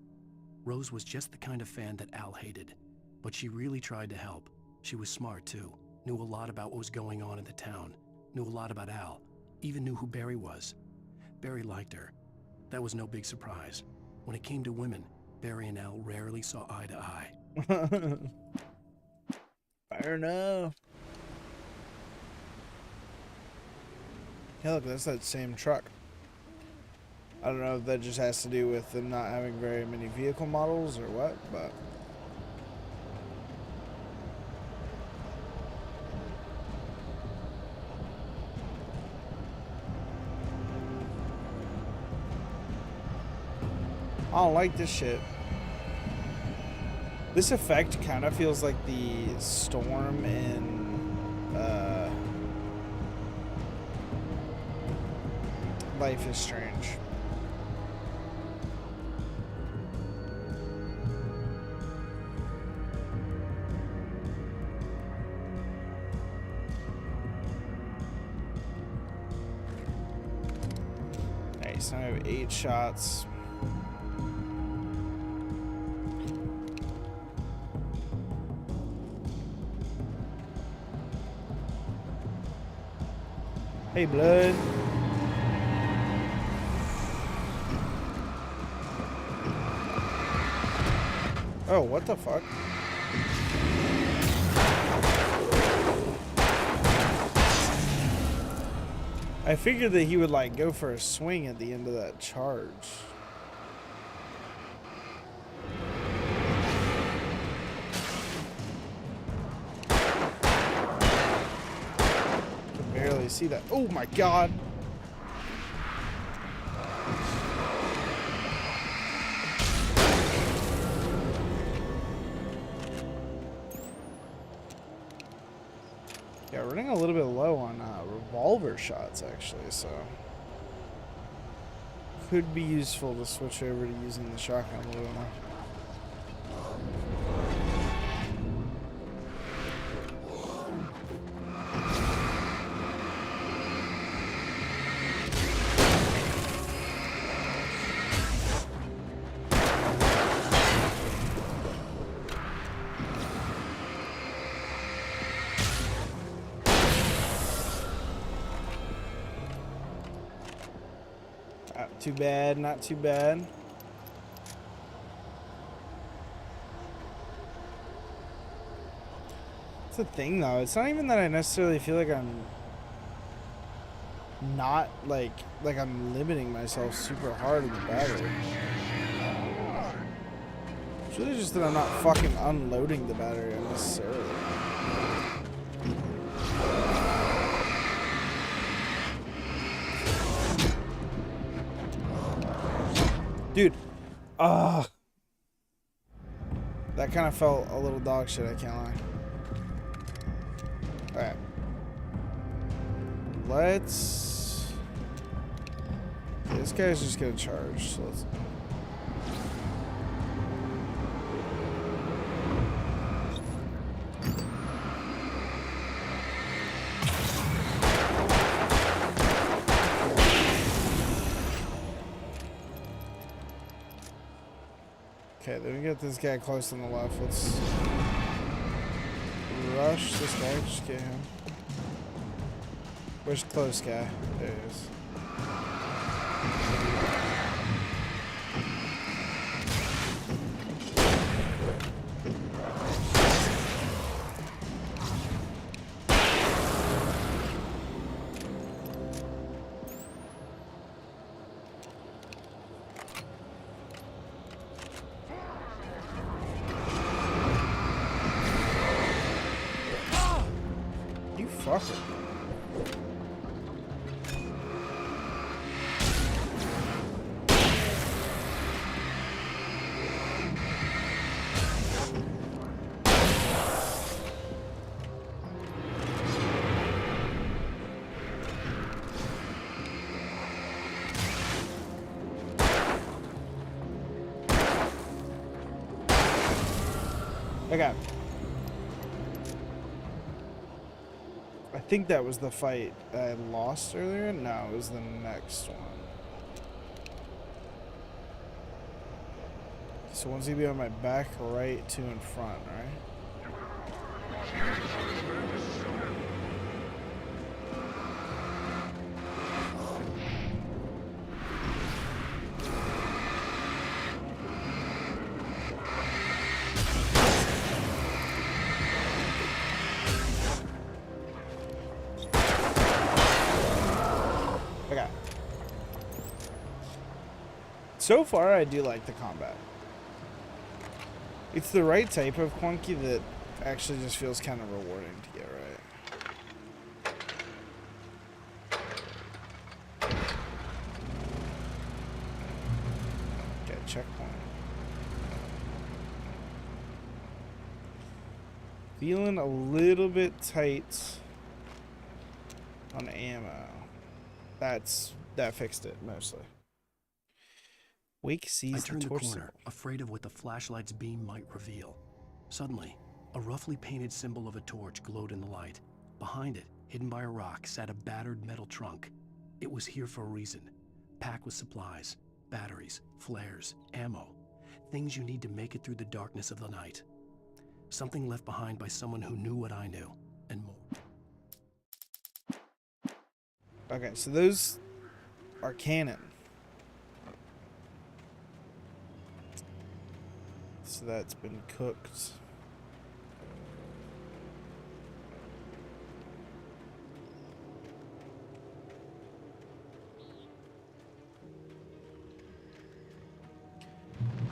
Rose was just the kind of fan that Al hated, but she really tried to help. She was smart too, knew a lot about what was going on in the town, knew a lot about Al, even knew who Barry was. Barry liked her. That was no big surprise. When it came to women, Barry and Al rarely saw eye to eye.
Fair enough. Yeah, look, that's that same truck. I don't know if that just has to do with them not having very many vehicle models or what, but... I don't like this shit. This effect kind of feels like the storm in Life is Strange. Nice, now I have 8 shots. Hey, blood. Oh, what the fuck? I figured that he would like go for a swing at the end of that charge. See that? Oh my god! Yeah, running a little bit low on revolver shots actually, so could be useful to switch over to using the shotgun a little more. Not too bad, not too bad. That's the thing though, it's not even that I necessarily feel like I'm not like I'm limiting myself super hard in the battery. It's really just that I'm not fucking unloading the battery unnecessarily. Dude, that kind of felt a little dog shit, I can't lie. Alright. Let's... Okay, this guy's just gonna charge, so let's... Okay, then we get this guy close on the left. Let's rush this guy. Just get him. Where's the close guy? There he is. motherfucker. Okay. I think that was the fight I lost earlier. No, it was the next one. So one's gonna be on my back, right, two in front, right? Okay. So far, I do like the combat. It's the right type of clunky that actually just feels kind of rewarding to get right. Okay, checkpoint. Feeling a little bit tight on ammo. That fixed it mostly. Wake sees
I turned the
torso.
corner, afraid of what the flashlight's beam might reveal. Suddenly, a roughly painted symbol of a torch glowed in the light. Behind it, hidden by a rock, sat a battered metal trunk. It was here for a reason. Packed with supplies, batteries, flares, ammo. Things you need to make it through the darkness of the night. Something left behind by someone who knew what I knew, and more.
Okay, so those are cannon. So that's been cooked.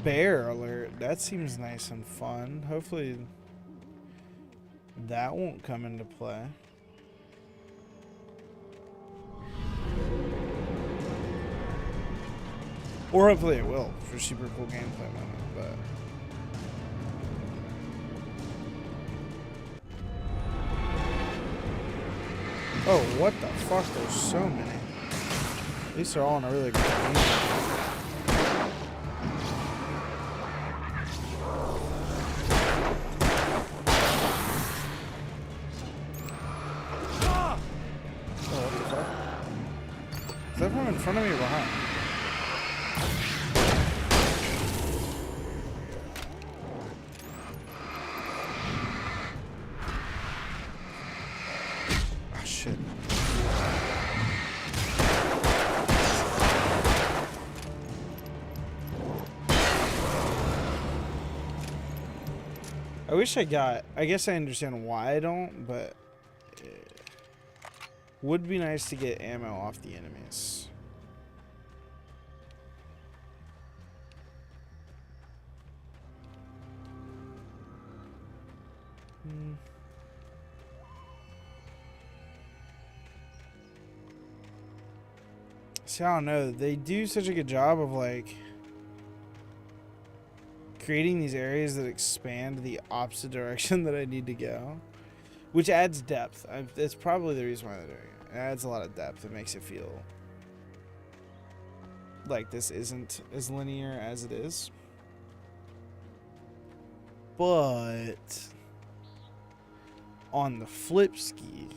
Bear alert. That seems nice and fun. Hopefully that won't come into play. Or hopefully it will for super cool gameplay moment, but oh, what the fuck? There's so many. At least they're all in a really good game. Oh, what the fuck? Is that from in front of me or behind? Ah, shit. I wish I got, I guess I understand why I don't, but it would be nice to get ammo off the enemies. See, I don't know. They do such a good job of like creating these areas that expand the opposite direction that I need to go, which adds depth. That's probably the reason why they're doing it. It adds a lot of depth. It makes it feel like this isn't as linear as it is. But on the flip ski,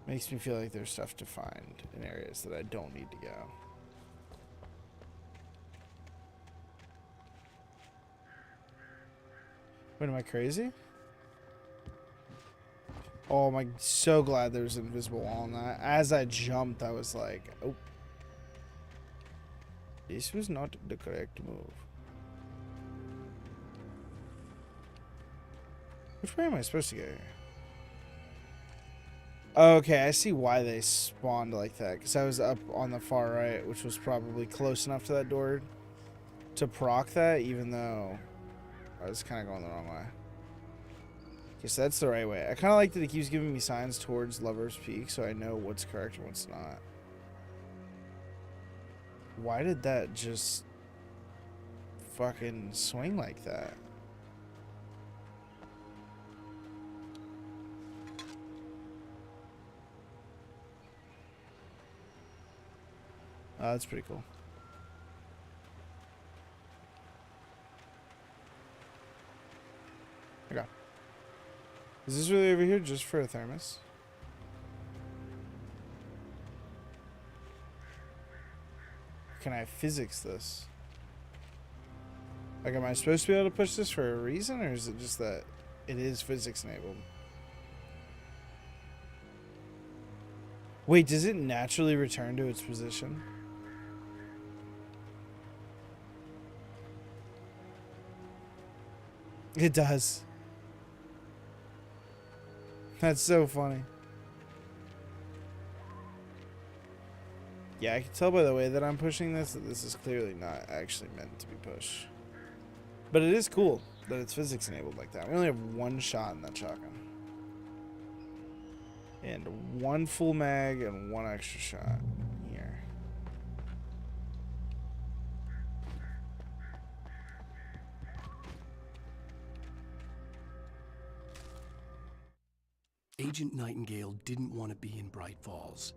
makes me feel like there's stuff to find in areas that I don't need to go. Wait, am I crazy? Oh, I'm so glad there's an invisible wall on that. As I jumped, I was like, oh. This was not the correct move. Which way am I supposed to go here? Okay, I see why they spawned like that. Because I was up on the far right, which was probably close enough to that door to proc that, even though I was kind of going the wrong way. Okay, so that's the right way. I kind of like that it keeps giving me signs towards Lover's Peak, so I know what's correct and what's not. Why did that just fucking swing like that? That's pretty cool. Okay. Is this really over here just for a thermos? Can I physics this? Like, am I supposed to be able to push this for a reason, or is it just that it is physics enabled? Wait, does it naturally return to its position? It does. That's so funny. Yeah, I can tell by the way that I'm pushing this that this is clearly not actually meant to be pushed. But it is cool that it's physics enabled like that. We only have one shot in that shotgun. And one full mag and one extra shot here.
Agent Nightingale didn't want to be in Bright Falls.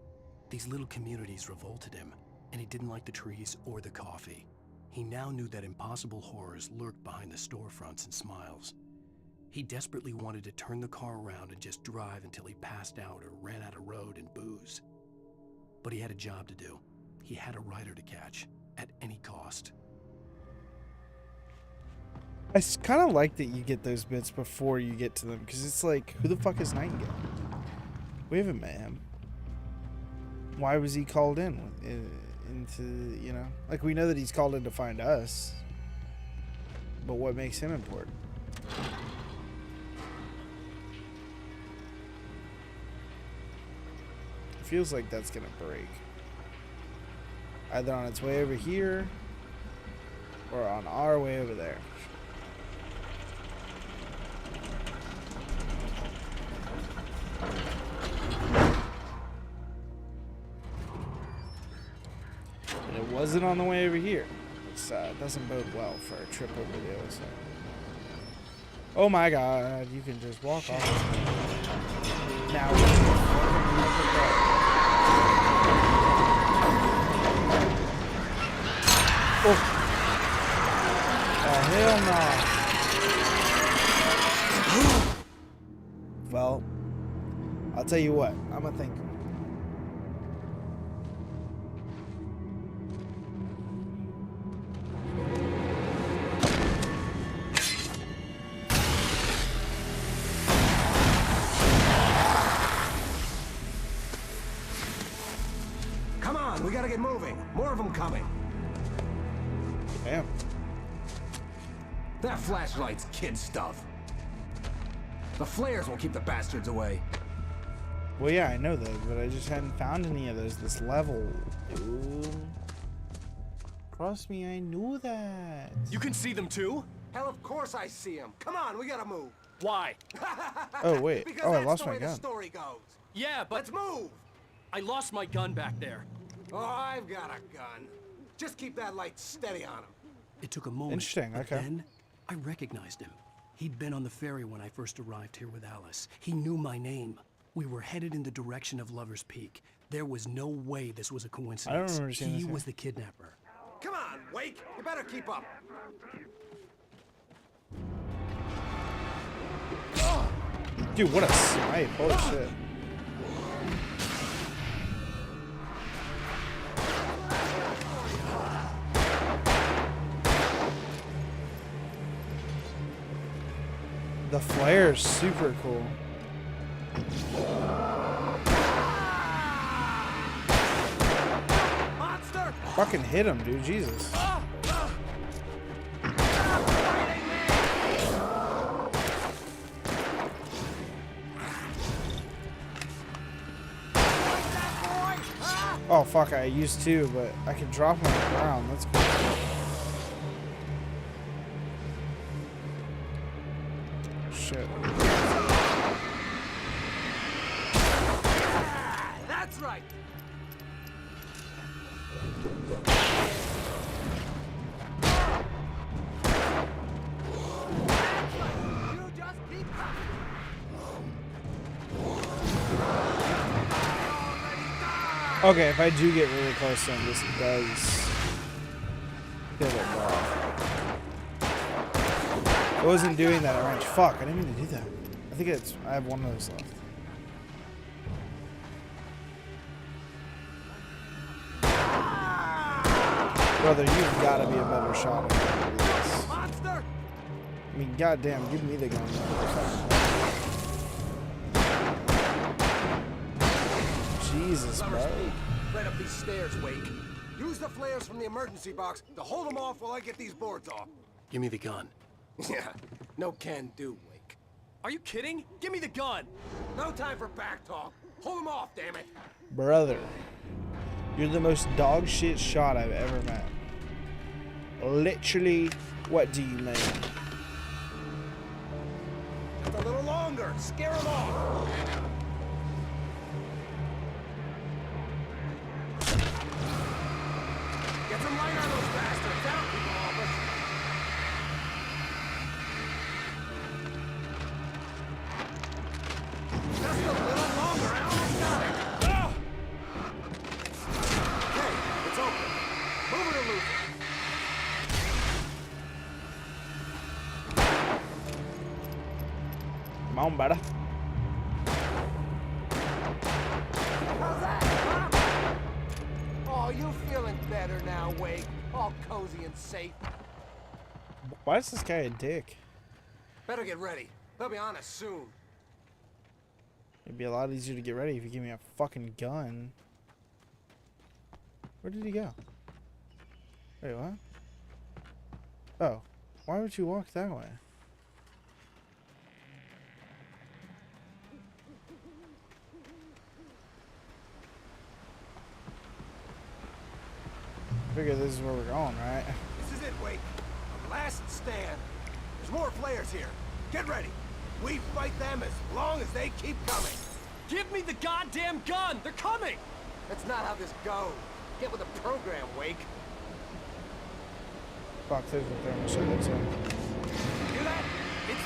These little communities revolted him, and he didn't like the trees or the coffee. He now knew that impossible horrors lurked behind the storefronts and smiles. He desperately wanted to turn the car around and just drive until he passed out or ran out of road and booze. But he had a job to do. He had a rider to catch, at any cost.
I kind of like that you get those bits before you get to them, because it's like, who the fuck is Nightingale? We haven't met him. Why was he called in into, you know? Like, we know that he's called in to find us. But what makes him important? It feels like that's gonna break. Either on its way over here, or on our way over there. It wasn't on the way over here. It doesn't bode well for a trip over the other side. Oh my god, you can just walk off. Now. Oh. Hell no. Well, I'll tell you what, I'm gonna think.
We gotta get moving. More of them coming.
Damn.
That flashlight's kid stuff. The flares will keep the bastards away.
Well, yeah, I know that, but I just hadn't found any of those this level. Ooh. Trust me, I knew that.
You can see them too? Hell, of course I see them. Come on, we gotta move.
Why?
Oh, wait.
Because
I
that's
lost
the
my
way
gun.
The story goes.
Yeah, but
let's move.
I lost my gun back there.
Oh, I've got a gun. Just keep that light steady on him.
It took a moment.
Interesting,
but
okay.
Then I recognized him. He'd been on the ferry when I first arrived here with Alice. He knew my name. We were headed in the direction of Lover's Peak. There was no way this was a coincidence.
I don't remember seeing
He
this
was the kidnapper.
Come on, Wake. You better keep up.
Dude, what a snipe. Holy shit. The flare is super cool.
Monster!
Fucking hit him, dude. Jesus. Oh fuck, I used to, but I can drop him on the ground. That's cool. Shit.
right. You just keep
Okay, if I do get really close to him, this does kill it off. I wasn't doing that at range. Fuck, I didn't mean to do that. I think I have one of those left. Brother, you've got to be a better shot at this.
monster.
I mean, goddamn, give me the gun. Jesus, bro.
Right up these stairs, Wake. Use the flares from the emergency box to hold them off while I get these boards off.
Give me the gun.
Yeah, no can do, Wake. Are you kidding? Give me the gun. No time for back talk. Hold them off, damn it.
Brother, you're the most dog shit shot I've ever met. Literally, what do you mean?
Just a little longer. Scare them off. Get some light on those bastards. Down, people office. Just a little longer. I almost got it. Oh! Okay, it's open. Move it or lose it.
Come on, brother.
How's that, huh? Oh, you feeling better now, Wake? All cozy and safe.
Why is this guy a dick?
Better get ready. They'll be on us soon.
It'd be a lot easier to get ready if you give me a fucking gun. Where did he go? Wait, what? Oh, why would you walk that way? I figure this is where we're going, right?
This is it, Wake. Our last stand. There's more flares here. Get ready. We fight them as long as they keep coming. Give me the goddamn gun! They're coming! That's not how this goes. Get with the program, Wake.
Fuck, there's a thermal shot there too.
Hear that? It's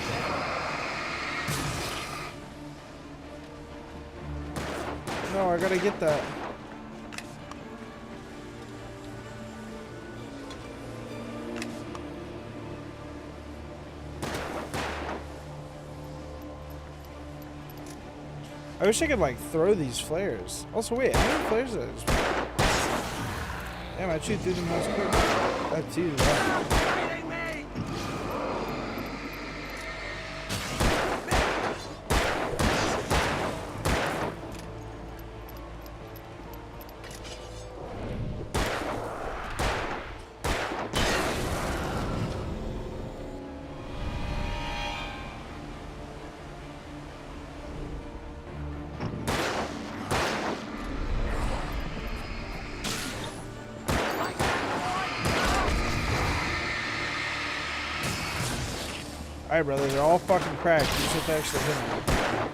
them.
No, I gotta get that. I wish I could like throw these flares. Also, wait, how many flares are those? Damn, I shoot through them most quick. That's easy. Alright, brother, they're all fucking cracked. You just have to actually hit them.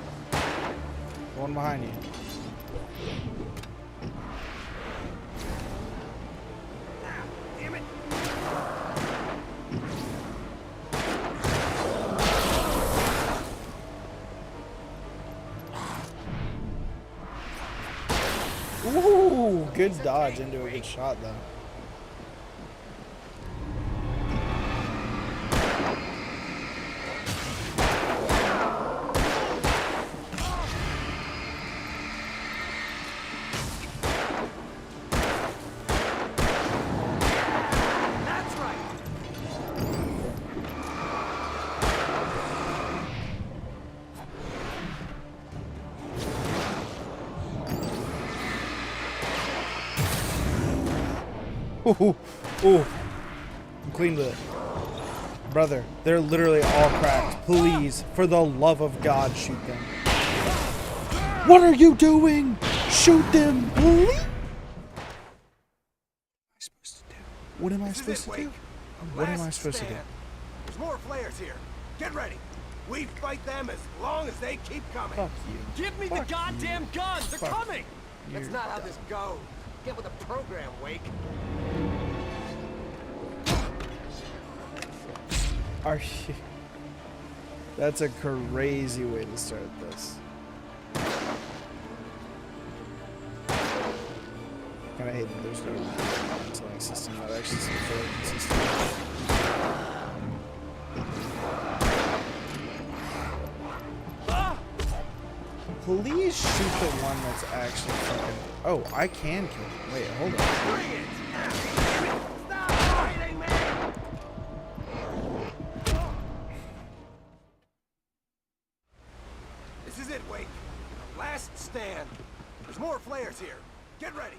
One behind you.
Damn it!
Ooh, good dodge into a good shot, though. Ooh, ooh. I'm clean with it. Brother, they're literally all cracked. Please, for the love of God, shoot them. What are you doing? Shoot them, please. What am I supposed to do? What am I supposed to do?
There's more flares here. Get ready. We fight them as long as they keep coming.
Fuck you.
Give me
Fuck
the goddamn
you.
guns. They're
Fuck
coming. That's not how this goes. Get with the program, Wake.
Are you? That's a crazy way to start this. Kinda hate that there's no telling system that actually seems fairly consistent. Please shoot the one that's actually fucking. Oh, I can kill him. Wait, hold on.
Stop fighting me! This is it, Wake. Last stand. There's more flares here. Get ready.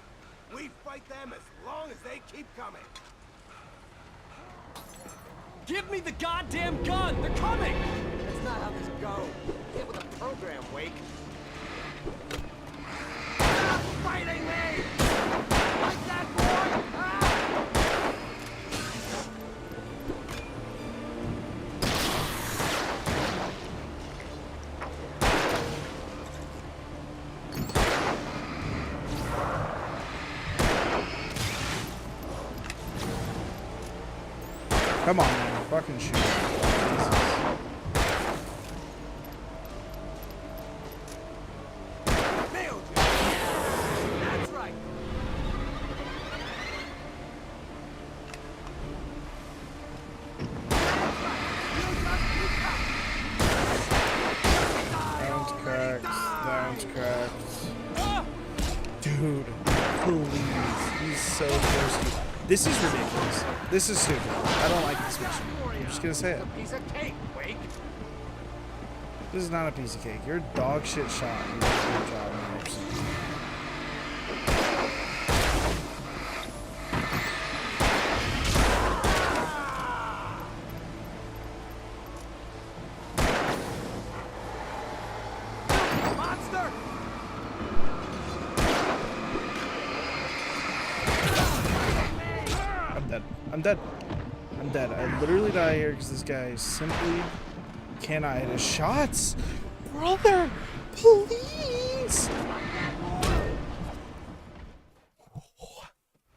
We fight them as long as they keep coming. Give me the goddamn gun! They're coming! That's not how this goes. Get with the program, Wake. Stop fighting me! Like that, boy! Ah!
Come on, man. Fucking shoot.
Nailed you! That's right!
That one's cracked. That one's cracked. Dude, please. He's so thirsty. This is ridiculous. This is stupid. I don't like this mission. I'm just gonna say it.
Piece of cake, Wake.
This is not a piece of cake. You're a dog shit shot. You did a good job, 100%.
Monster!
I'm dead. I'm dead. I'm dead. I literally die here because this guy simply cannot hit his shots. Brother, please.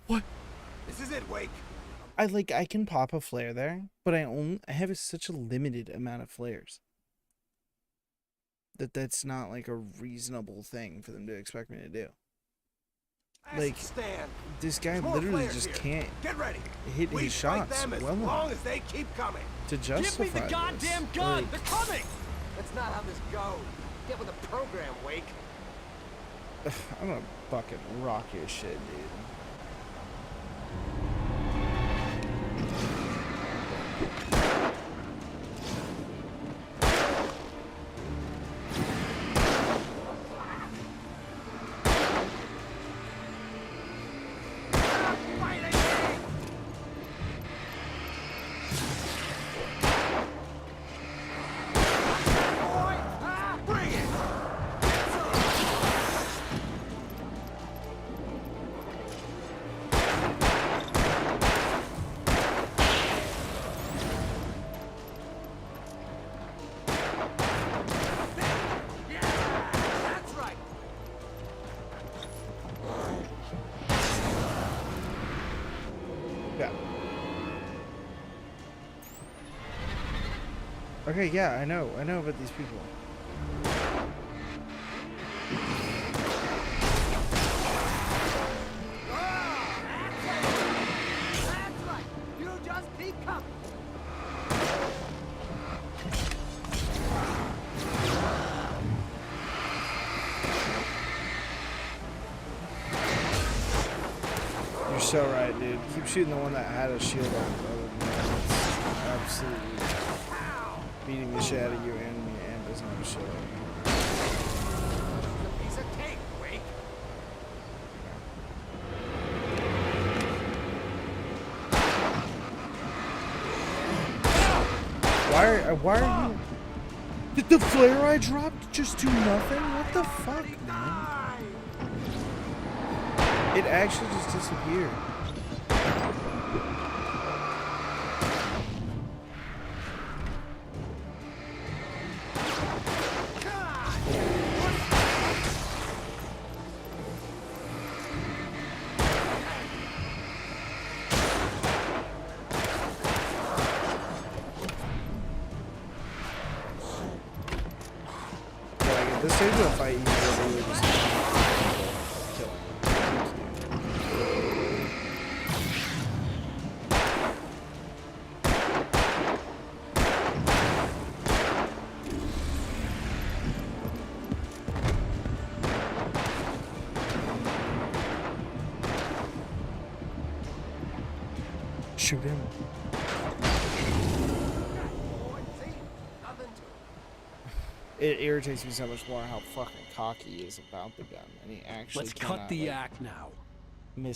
What?
This is it, Wake.
I can pop a flare there, but I have such a limited amount of flares that's not like a reasonable thing for them to expect me to do. Like, this guy literally just can't hit his shots well enough
as they keep coming.
to justify
Give me the goddamn
this.
gun!
Like,
They're coming! That's not how this goes. Get with the program, Wake.
I'm gonna fucking rock your shit, dude. Okay, yeah, I know about these people.
That's right. You just keep coming.
You're so right, dude. Keep shooting the one that had a shield on. Absolutely beating the shit out of you and me and doesn't have a shield on.
Piece of cake, Wake.
Why are you? Did the flare I dropped just do nothing? What the fuck, man? It actually just disappeared. fight, he's literally just killing him. Shoot him. It irritates me so much more how fucking cocky he is about the gun, and he actually
Let's cut the act now.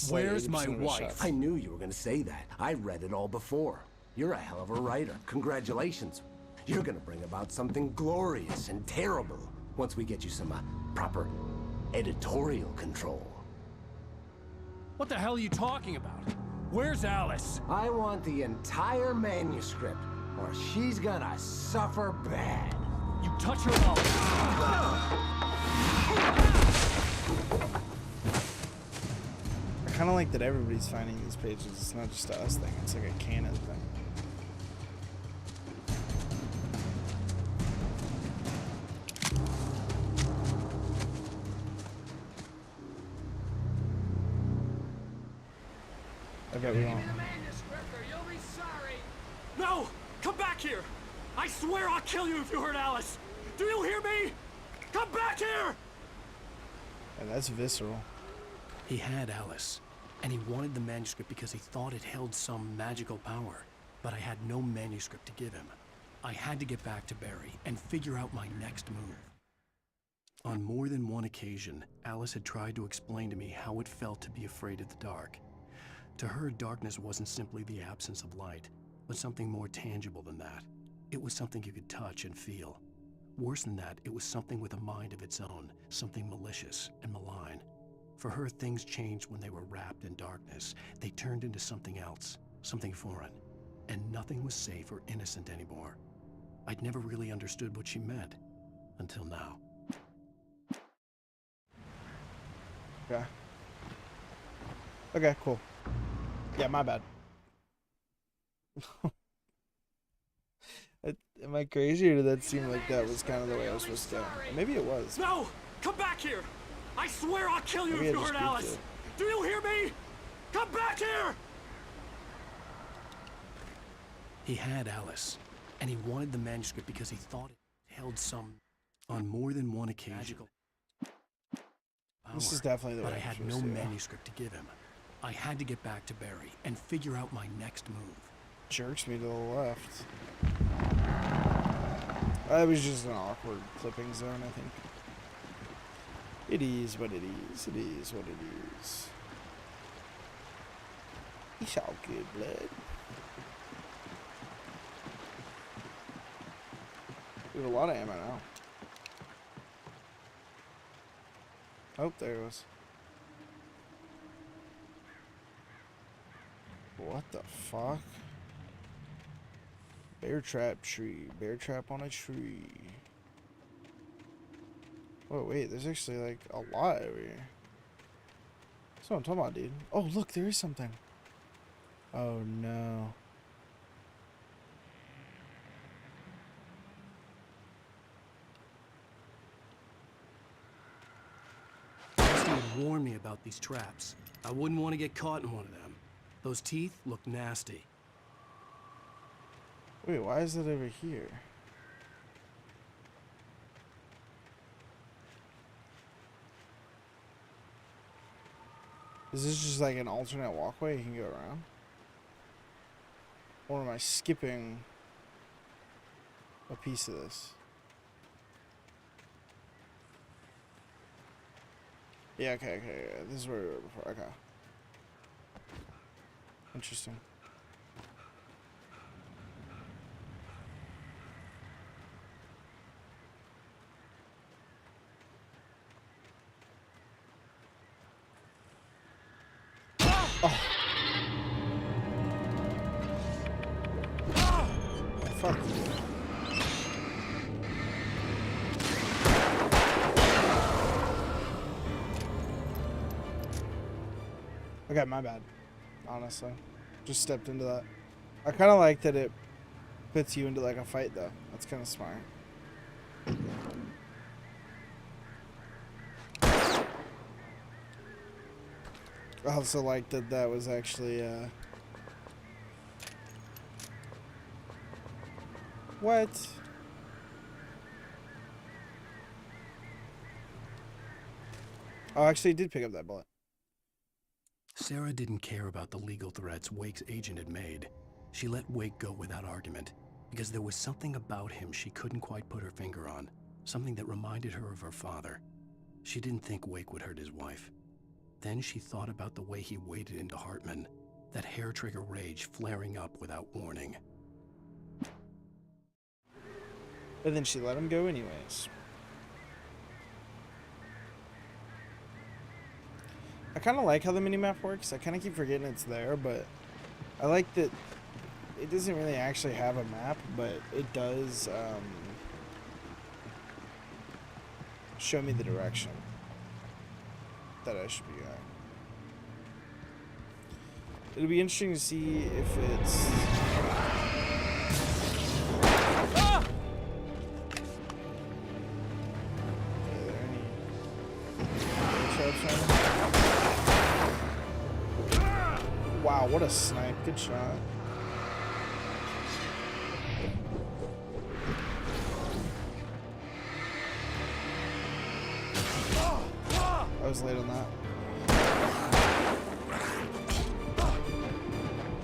Where's my
wife?
I knew you were gonna say that. I read it all before. You're a hell of a writer. Congratulations. You're gonna bring about something glorious and terrible once we get you some proper editorial control.
What the hell are you talking about? Where's Alice?
I want the entire manuscript, or she's gonna suffer bad.
You touch her up.
I kind of like that everybody's finding these pages. It's not just a us thing. It's like a canon thing. Okay, we won't.
No! Come back here! I swear I'll kill you if you hurt Alice! Do you hear me? Come back here!
And that's visceral.
He had Alice, and he wanted the manuscript because he thought it held some magical power. But I had no manuscript to give him. I had to get back to Barry and figure out my next move. On more than one occasion, Alice had tried to explain to me how it felt to be afraid of the dark. To her, darkness wasn't simply the absence of light, but something more tangible than that. It was something you could touch and feel. Worse than that, it was something with a mind of its own, something malicious and malign. For her, things changed when they were wrapped in darkness. They turned into something else, something foreign, and nothing was safe or innocent anymore. I'd never really understood what she meant, until now.
Okay. Okay, cool. Yeah, my bad. Am I crazy, or did that seem like that was kind of the way I was supposed to go? Maybe it was.
No! Come back here! I swear I'll kill you if you hurt Alice! Do you hear me? Come back here!
He had Alice, and he wanted the manuscript because he thought it held some, on more than one occasion, magical power.
This is definitely the way
But I
I'm
had
supposed
no
to go.
manuscript to give him. I had to get back to Barry and figure out my next move.
Jerks me to the left. That was just an awkward clipping zone, I think. It is what it is. It is what it is. It's all good, blood. We have a lot of ammo now. Oh, there it was. What the fuck? Bear trap tree. Bear trap on a tree. Oh, wait. There's actually, like, a lot over here. That's what I'm talking about, dude. Oh, look. There is something. Oh, no.
Rusty had warned me about these traps. I wouldn't want to get caught in one of them. Those teeth look nasty.
Wait, why is it over here? Is this just like an alternate walkway you can go around? Or am I skipping a piece of this? Yeah, okay. This is where we were before. Okay. Interesting. Oh. Fuck. Okay, my bad. Honestly. Just stepped into that. I kind of like that it puts you into like a fight though. That's kind of smart. I also like that that was actually, what? Oh, actually, he did pick up that bullet.
Sarah didn't care about the legal threats Wake's agent had made. She let Wake go without argument, because there was something about him she couldn't quite put her finger on, something that reminded her of her father. She didn't think Wake would hurt his wife. Then she thought about the way he waded into Hartman, that hair-trigger rage flaring up without warning.
And then she let him go anyways. I kind of like how the minimap works. I kind of keep forgetting it's there, but I like that it doesn't really actually have a map, but it does show me the direction that I should be going. It'll be interesting to see if it's... Ah! Are there any traps on it? Wow, what a snipe. Good shot. I was late on that.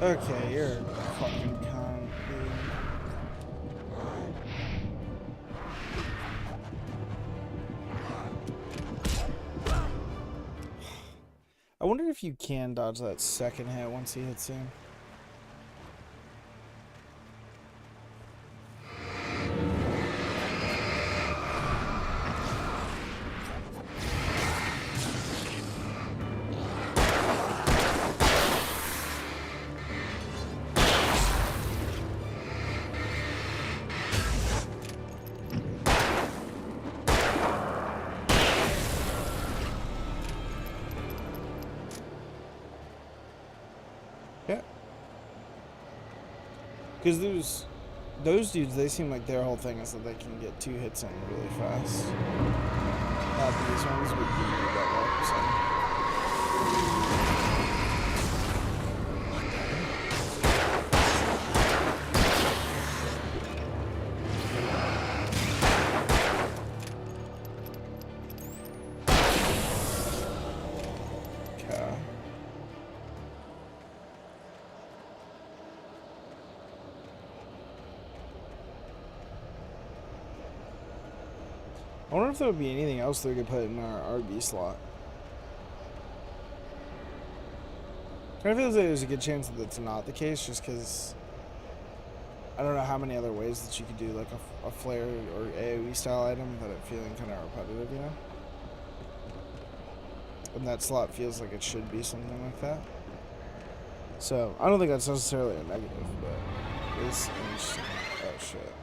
Okay, you're a fucking cunt, dude. I wonder if you can dodge that second hit once he hits you. Because those dudes, they seem like their whole thing is that they can get 2 hits in really fast. Not these ones with the double, so. I wonder if there would be anything else they could put in our RB slot. I feel like there's a good chance that that's not the case, just because I don't know how many other ways that you could do like a flare or AoE style item that I'm feeling kind of repetitive, you know? And that slot feels like it should be something like that. So I don't think that's necessarily a negative, but it's interesting. Oh shit.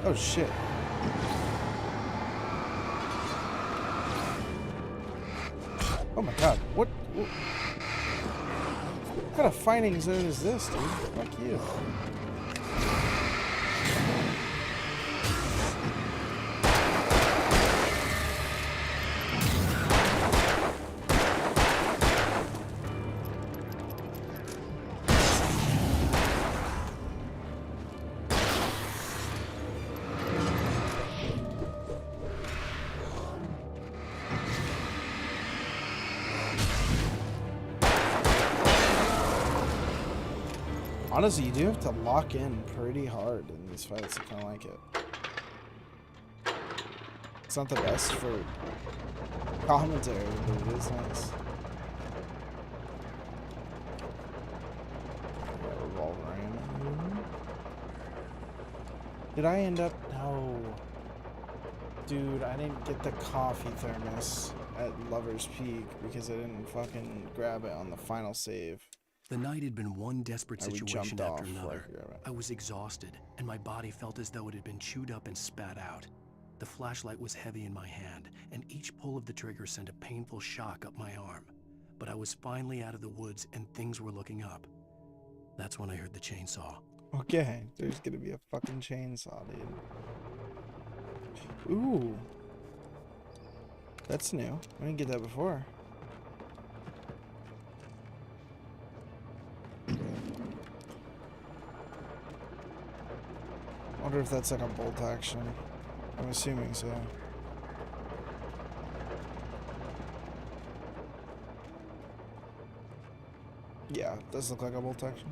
Oh shit. Oh my god, what kind of fighting zone is this, dude? Fuck you. Honestly, you do have to lock in pretty hard in these fights. I kind of like it. It's not the best for commentary, but it is nice. Revolver ammo. Did I end up? No. Dude, I didn't get the coffee thermos at Lover's Peak because I didn't fucking grab it on the final save.
The night had been one desperate situation after another.
I
I was exhausted, and my body felt as though it had been chewed up and spat out. The flashlight was heavy in my hand, and each pull of the trigger sent a painful shock up my arm. But I was finally out of the woods, and things were looking up. That's when I heard the chainsaw.
Okay, there's gonna be a fucking chainsaw, dude. Ooh. That's new. I didn't get that before. I wonder if that's like a bolt action. I'm assuming so. Yeah, it does look like a bolt action.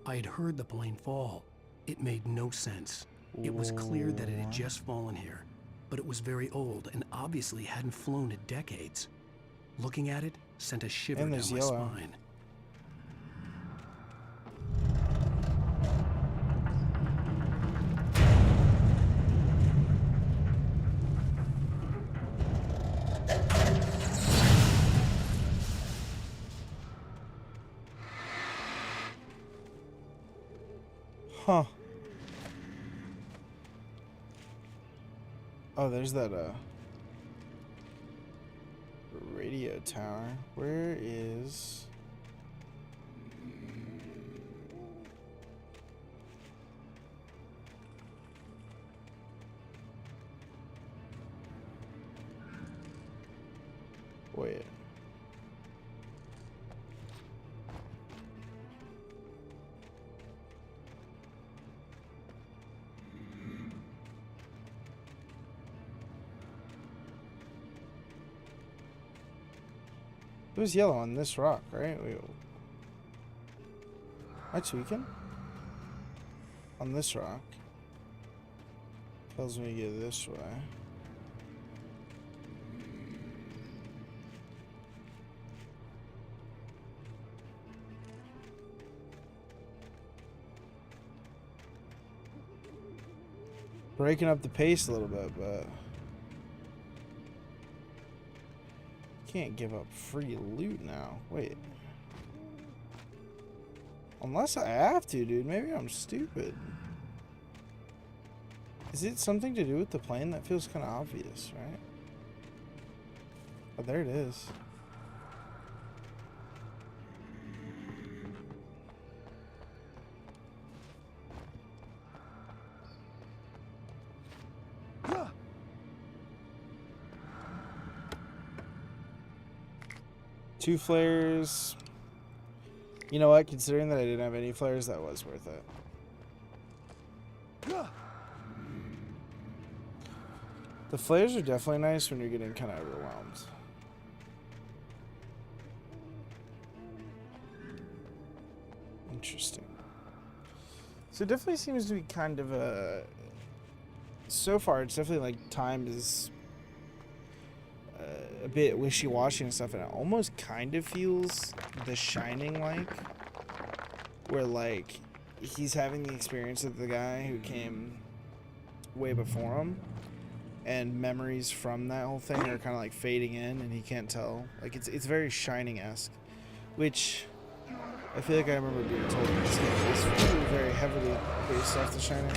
I had heard the plane fall. It made no sense. It was clear that it had just fallen here, but it was very old and obviously hadn't flown in decades. Looking at it sent a shiver down my spine.
Huh. Oh, there's that radio tower. Where is... Wait. It was yellow on this rock, right? Wait. Am I tweaking? On this rock. Tells me to go this way. Breaking up the pace a little bit, but can't give up free loot now. Wait. Unless I have to, dude. Maybe I'm stupid. Is it something to do with the plane? That feels kind of obvious, right? Oh, there it is. Two flares. You know what? Considering that I didn't have any flares, that was worth it. The flares are definitely nice when you're getting kind of overwhelmed. Interesting. So it definitely seems to be kind of a... So far, it's definitely like time is a bit wishy-washy and stuff, and it almost kind of feels The Shining like, where like he's having the experience of the guy who came way before him, and memories from that whole thing are kind of like fading in, and he can't tell. Like it's very Shining-esque, which I feel like I remember being told this game is very heavily based off The Shining.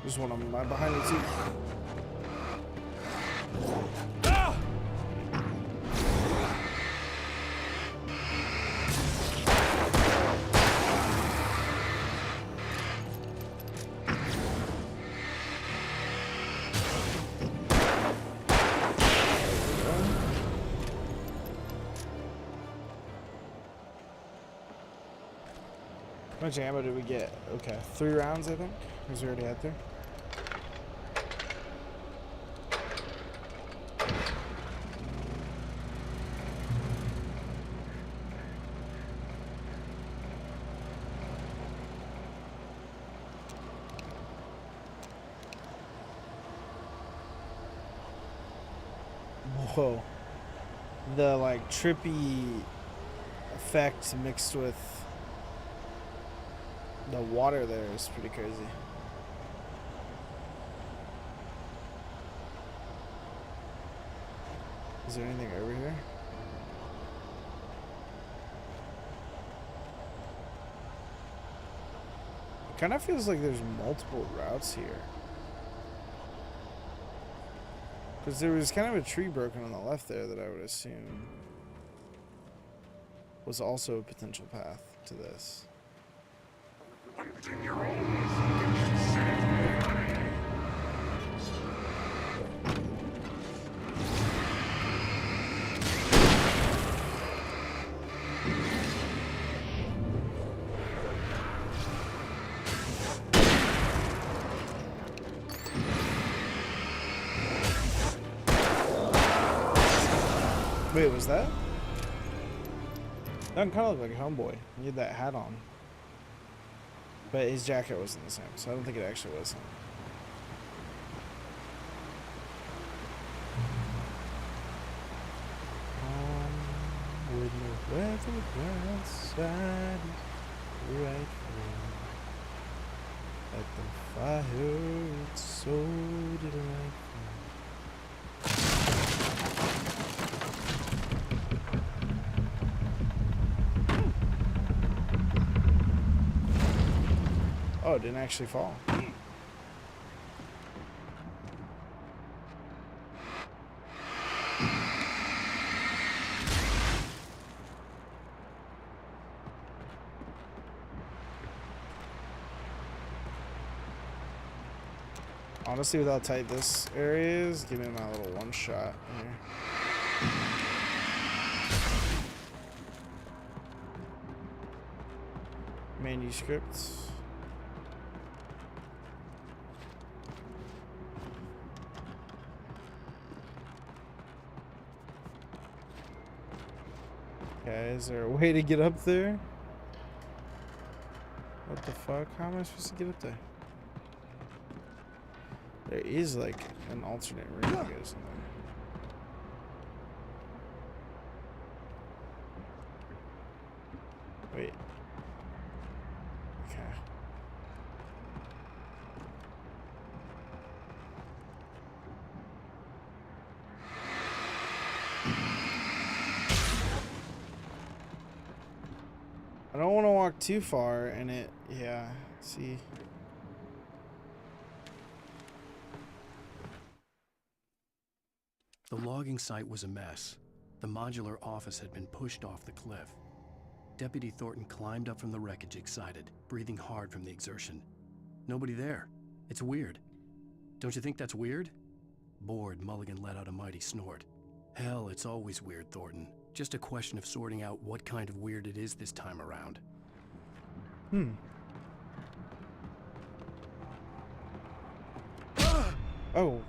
There's one of them right behind me too. How much ammo did we get? Okay, 3 rounds, I think. Because we already had there. Whoa. the like trippy effect mixed with the water there is pretty crazy. Is there anything over here? It kind of feels like there's multiple routes here. Because there was kind of a tree broken on the left there that I would assume was also a potential path to this. Wait, was that? That kind of looked like Homeboy. He had that hat on. But his jacket wasn't the same, so I don't think it actually was him. With no weather outside, right from at the fire, it's so delightful. Oh, it didn't actually fall. Honestly, with how tight this area is, give me my little one shot here. Manuscripts. Okay, is there a way to get up there? What the fuck? How am I supposed to get up there? There is like an alternate route that goes in there. Wait. Okay. I don't want to walk too far and it, yeah, see.
The logging site was a mess. The modular office had been pushed off the cliff. Deputy Thornton climbed up from the wreckage excited, breathing hard from the exertion. Nobody there. It's weird. Don't you think that's weird? Bored, Mulligan let out a mighty snort. Hell, it's always weird, Thornton. Just a question of sorting out what kind of weird it is this time around.
Oh.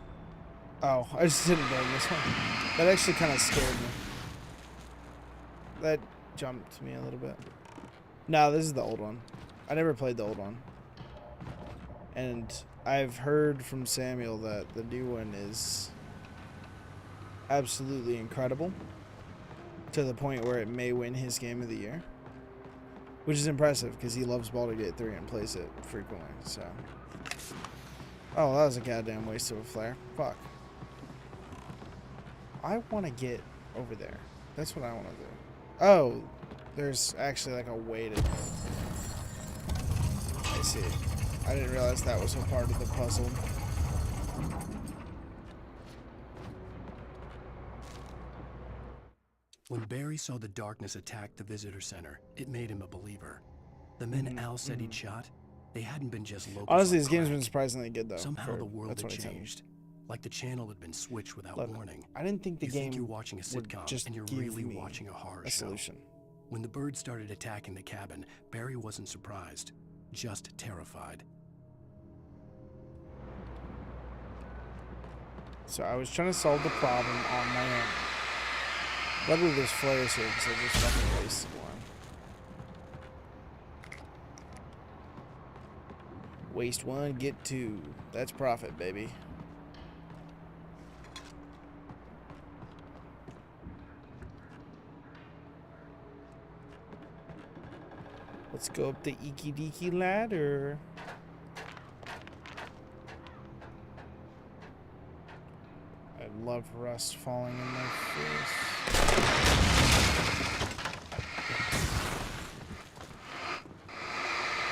Oh, I just didn't burn this one. That actually kind of scared me. That jumped me a little bit. No, this is the old one. I never played the old one. And I've heard from Samuel that the new one is absolutely incredible. To the point where it may win his game of the year. Which is impressive, because he loves Baldur's Gate 3 and plays it frequently, so. Oh, that was a goddamn waste of a flare. Fuck. I want to get over there. That's what I want to do. Oh, there's actually like a way to... I see. I didn't realize that was a part of the puzzle.
When Barry saw the darkness attack the visitor center, it made him a believer. The men Al said he'd shot, they hadn't been just local.
Honestly, this game's been surprisingly good though.
Somehow the world had changed. Like the channel had been switched without warning.
I didn't think the game
you're watching a sitcom
just
and you're really watching a horror
solution.
When the birds started attacking the cabin, Barry wasn't surprised, just terrified.
So I was trying to solve the problem on my own. Luckily there's flares here because I just fucking wasted one. Waste one, get two. That's profit, baby. Let's go up the eeky deeky ladder. I love rust falling in my face.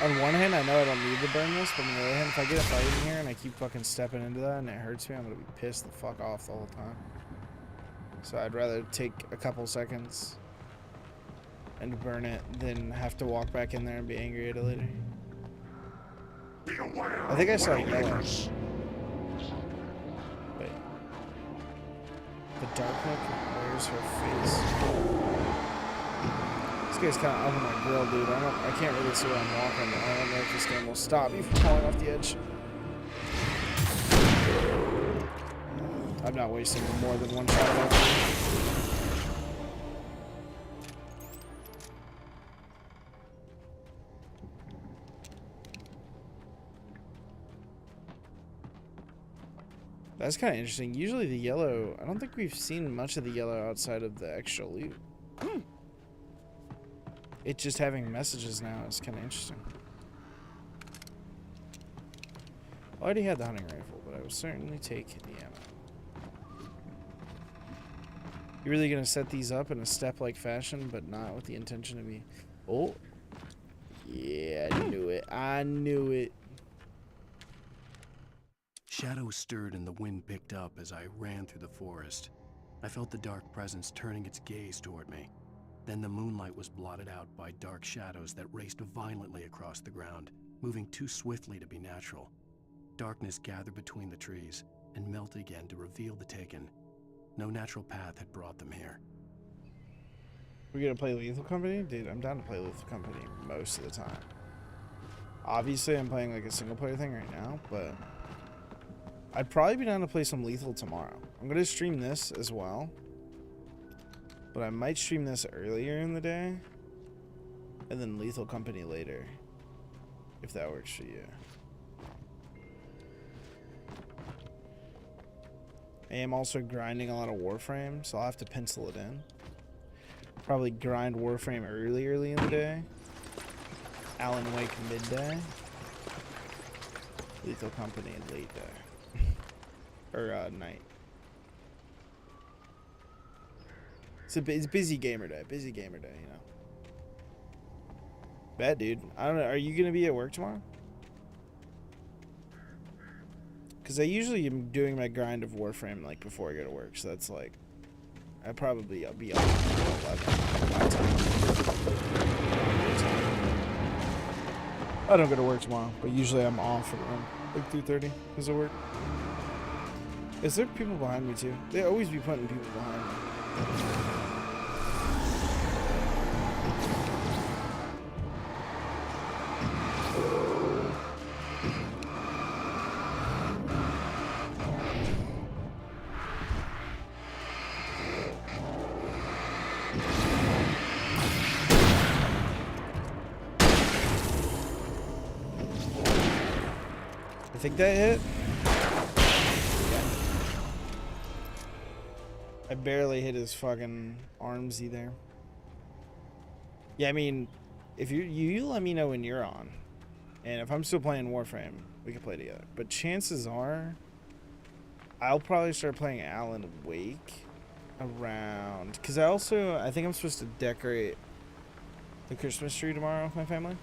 On one hand, I know I don't need to burn this, but on the other hand, if I get a fight in here and I keep fucking stepping into that and it hurts me, I'm gonna be pissed the fuck off the whole time. So I'd rather take a couple seconds and burn it than have to walk back in there and be angry at it later. I think I saw yellow. Wait. The dark look, where's her face? This guy's kind of up in my grill, dude. I can't really see where I'm walking. I don't know if this game will stop me from falling off the edge. I'm not wasting more than one shot of that. That's kind of interesting. Usually the yellow, I don't think we've seen much of the yellow outside of the extra loot. It just having messages now is kind of interesting. I already had the hunting rifle, but I will certainly take the ammo. You're really going to set these up in a step-like fashion, but not with the intention to be... Oh. Yeah, I knew it. I knew it.
Shadows stirred and the wind picked up as I ran through the forest. I felt the dark presence turning its gaze toward me. Then the moonlight was blotted out by dark shadows that raced violently across the ground, moving too swiftly to be natural. Darkness gathered between the trees and melted again to reveal the Taken. No natural path had brought them here.
We're gonna play Lethal Company? Dude, I'm down to play Lethal Company most of the time. Obviously, I'm playing like a single player thing right now, but I'd probably be down to play some Lethal tomorrow. I'm gonna stream this as well, but I might stream this earlier in the day and then Lethal Company later, if that works for you. I am also grinding a lot of Warframe, so I'll have to pencil it in. Probably grind Warframe early in the day. Alan Wake midday. Lethal Company late day. Or night. It's busy gamer day. Busy gamer day, you know. Bet, dude. I don't know. Are you gonna be at work tomorrow? Because I usually am doing my grind of Warframe like before I go to work, so that's like I'll be up until 11 my time. I don't go to work tomorrow, but usually I'm off around like 3:30 because of work. Is there people behind me too? They always be putting people behind me. I think that hit. Yeah. I barely hit his fucking armsy there. Yeah, I mean, if you let me know when you're on, and if I'm still playing Warframe, we can play together. But chances are, I'll probably start playing Alan Wake around, because I think I'm supposed to decorate the Christmas tree tomorrow with my family.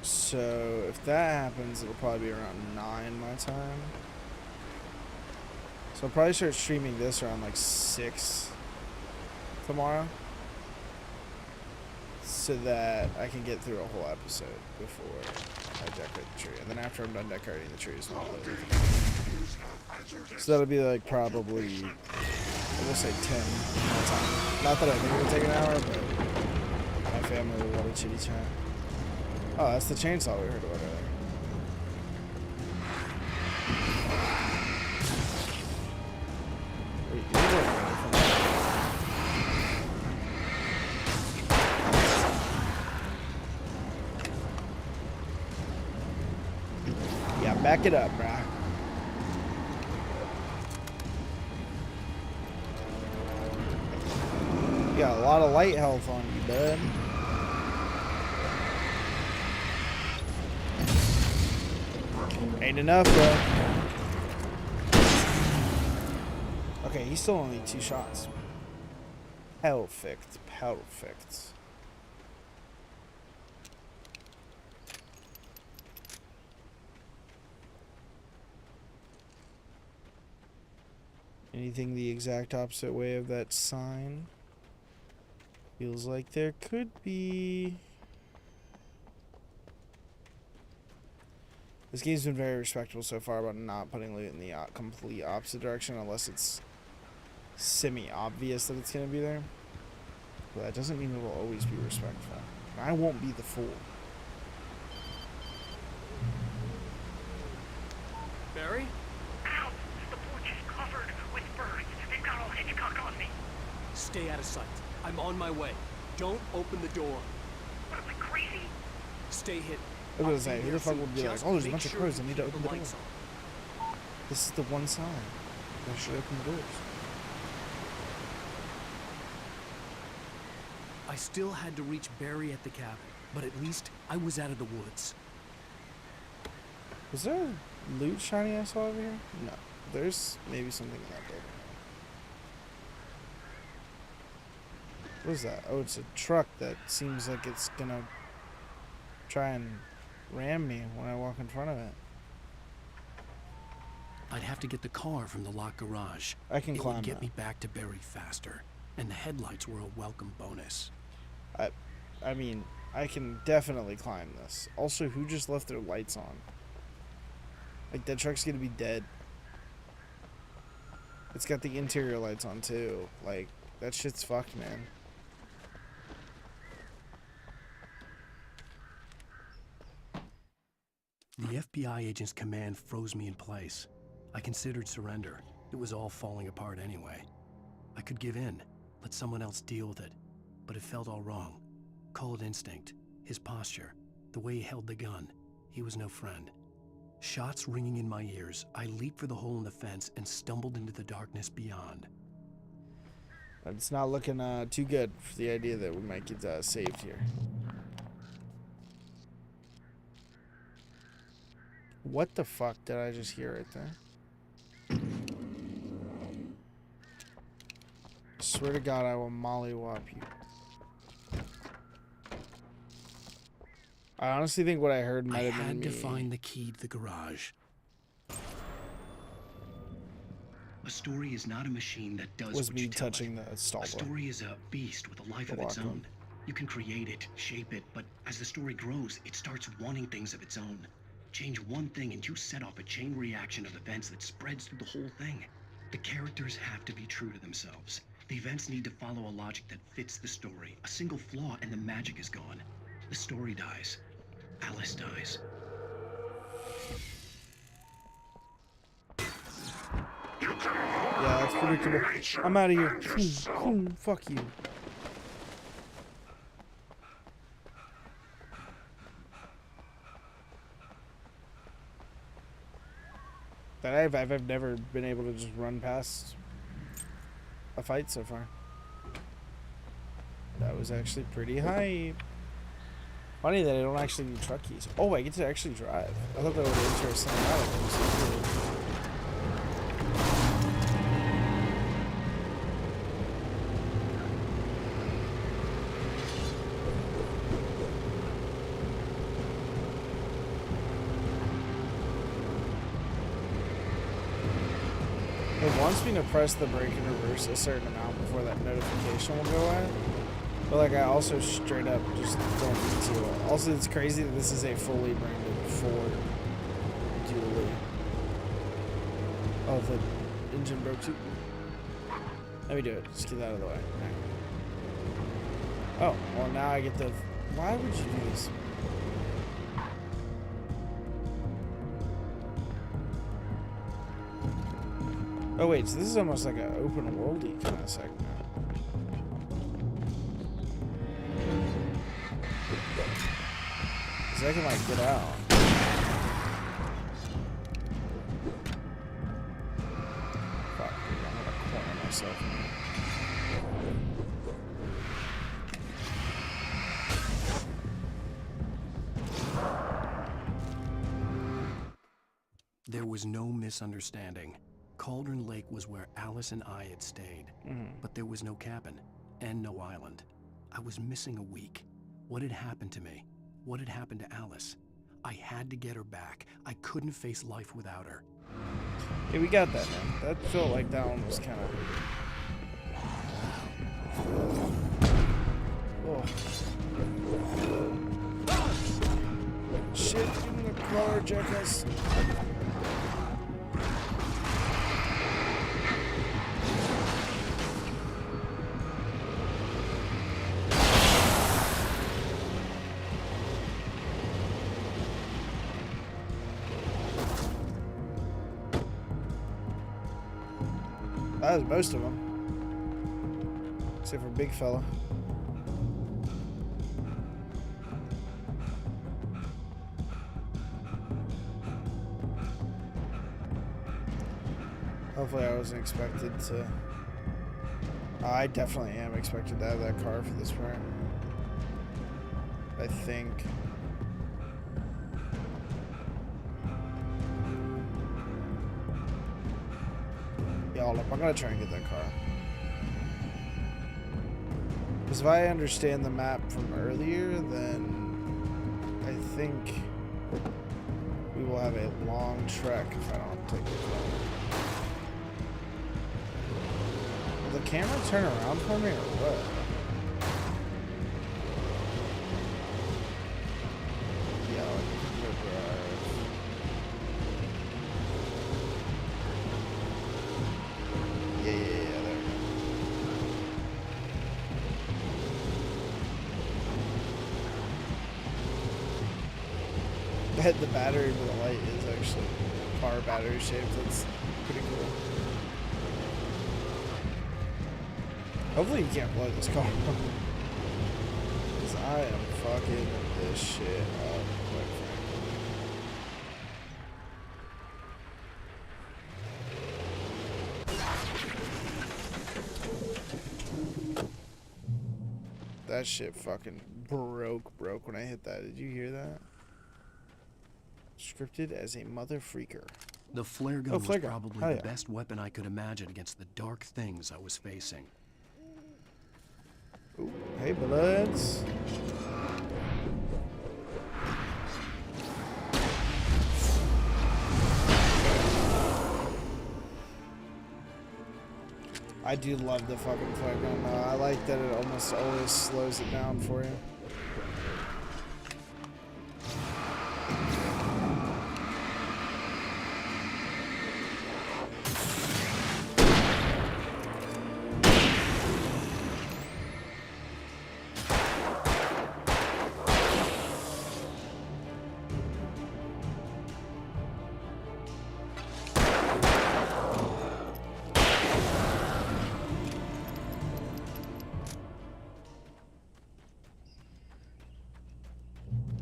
So if that happens, it'll probably be around 9 my time. So I'll probably start streaming this around like 6 tomorrow, so that I can get through a whole episode before I decorate the tree. And then after I'm done decorating the trees, I'll play it. So that'll be like probably, I will say 10 my time. Not that I think it'll take an hour, but my family will want to chitty chat. Oh, that's the chainsaw we heard about earlier. Wait, you're looking at it from there. Yeah, back it up, bruh. got a lot of light health on you, bud. Ain't enough, bro. Okay, he's still only 2 shots. Perfect. Perfect. Anything the exact opposite way of that sign? Feels like there could be. This game's been very respectful so far about not putting loot in the complete opposite direction unless it's semi-obvious that it's going to be there. But that doesn't mean it will always be respectful. I won't be the fool.
Barry?
Ow! The porch is covered with birds. They've got all Hitchcock on me.
Stay out of sight. I'm on my way. Don't open the door.
What am I, crazy?
Stay hidden.
I was gonna say, who the fuck would be like, oh, there's a bunch of crows, I need to open the door. This is the one sign. I should open the doors.
I still had to reach Barry at the cabin, but at least I was out of the woods.
Was there loot shiny I saw over here? No. There's maybe something in that building. What is that? Oh, it's a truck that seems like it's gonna try and ram me when I walk in front of it.
I'd have to get the car from the locked garage.
I can climb
It would get
that.
me back to Barry faster, and the headlights were a welcome bonus.
I mean, I can definitely climb this. Also, who just left their lights on? Like, that truck's gonna be dead. It's got the interior lights on, too. Like, that shit's fucked, man.
The FBI agent's command froze me in place. I considered surrender. It was all falling apart anyway. I could give in, let someone else deal with it. But it felt all wrong. Call it instinct, his posture, the way he held the gun. He was no friend. Shots ringing in my ears, I leaped for the hole in the fence and stumbled into the darkness beyond.
It's not looking too good for the idea that we might get saved here. What the fuck did I just hear right there? I swear to God, I will mollywop you. I honestly think what I heard might have been
I had
me.
to find the key to the garage. A story is not a machine that does
Was
what
me
you tell
touching
it.
the stall
A
door.
story is a beast with a life
The
of its
locker
own.
room.
You can create it, shape it, but as the story grows, it starts wanting things of its own. Change one thing and you set off a chain reaction of events that spreads through the whole thing. The characters have to be true to themselves. The events need to follow a logic that fits the story. A single flaw and the magic is gone. The story dies. Alice dies.
Yeah, that's predictable. I'm out of here. Fuck you. That I've never been able to just run past a fight so far. That was actually pretty hype. Funny that I don't actually need truck keys. Oh, I get to actually drive. I thought that would be interesting. It wants me to press the brake and reverse a certain amount before that notification will go out. But like I also straight up just don't need to. Also, it's crazy that this is a fully branded Ford Dually. Oh, the engine broke too. Let me do it. Just get that out of the way. Oh, well now I get the... Why would you do this? Oh wait, so this is almost like an open worldy kind of segment. Cause I can like get out. Fuck, dude, I'm gonna corner myself.
was no misunderstanding. Cauldron Lake was where Alice and I had stayed, but there was no cabin and no island. I was missing a week. What had happened to me? What had happened to Alice? I had to get her back. I couldn't face life without her.
Yeah, we got that, man. That felt like that one was kind of... Oh. Shit, get in the car, jackass. That was most of them. Except for Big Fella. Hopefully I wasn't expected to... I definitely am expected to have that car for this part. I think. Yeah, hold up. I'm gonna try and get that car. Because if I understand the map from earlier, then I think we will have a long trek if I don't take the car. Will the camera turn around for me or what? Yeah, there we go. The battery for the light is actually car battery shaped. That's pretty cool. Hopefully you can't blow this car. Because I am fucking this shit up, quite frankly. That shit fucking broke when I hit that. Did you hear that? Scripted as a mother freaker.
The flare gun was probably
Hell
the
yeah.
best weapon I could imagine against the dark things I was facing.
Ooh, hey, bloods. I do love the fucking flare gun though. I like that it almost always slows it down for you.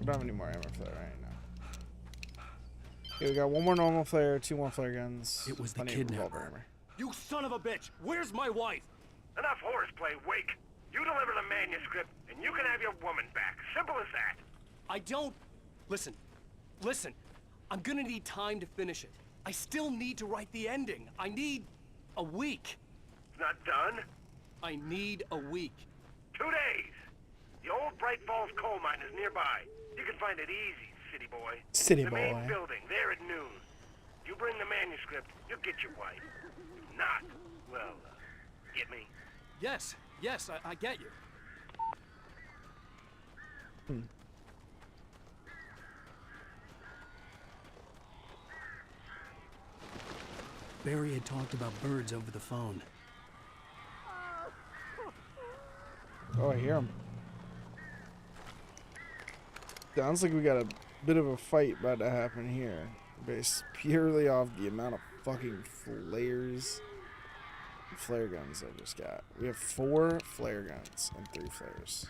Don't have any more ammo for that right now. Okay, we got one more normal flare, two more flare guns.
It was the
plenty of revolver
kidnapper.
armor.
You son of a bitch! Where's my wife?
Enough horseplay, Wake. You deliver the manuscript, and you can have your woman back. Simple as that.
I don't... Listen. I'm gonna need time to finish it. I still need to write the ending. I need a week.
It's not done?
I need a week.
2 days. The old Bright Falls coal mine is nearby. You can find it easy, city boy.
City
the
boy.
main building, there at noon. You bring the manuscript, you'll get your wife. If not, well, get me?
Yes, I get you.
Barry had talked about birds over the phone.
Oh, I hear him. Sounds like we got a bit of a fight about to happen here. Based purely off the amount of fucking flare guns I just got. We have 4 flare guns and 3 flares.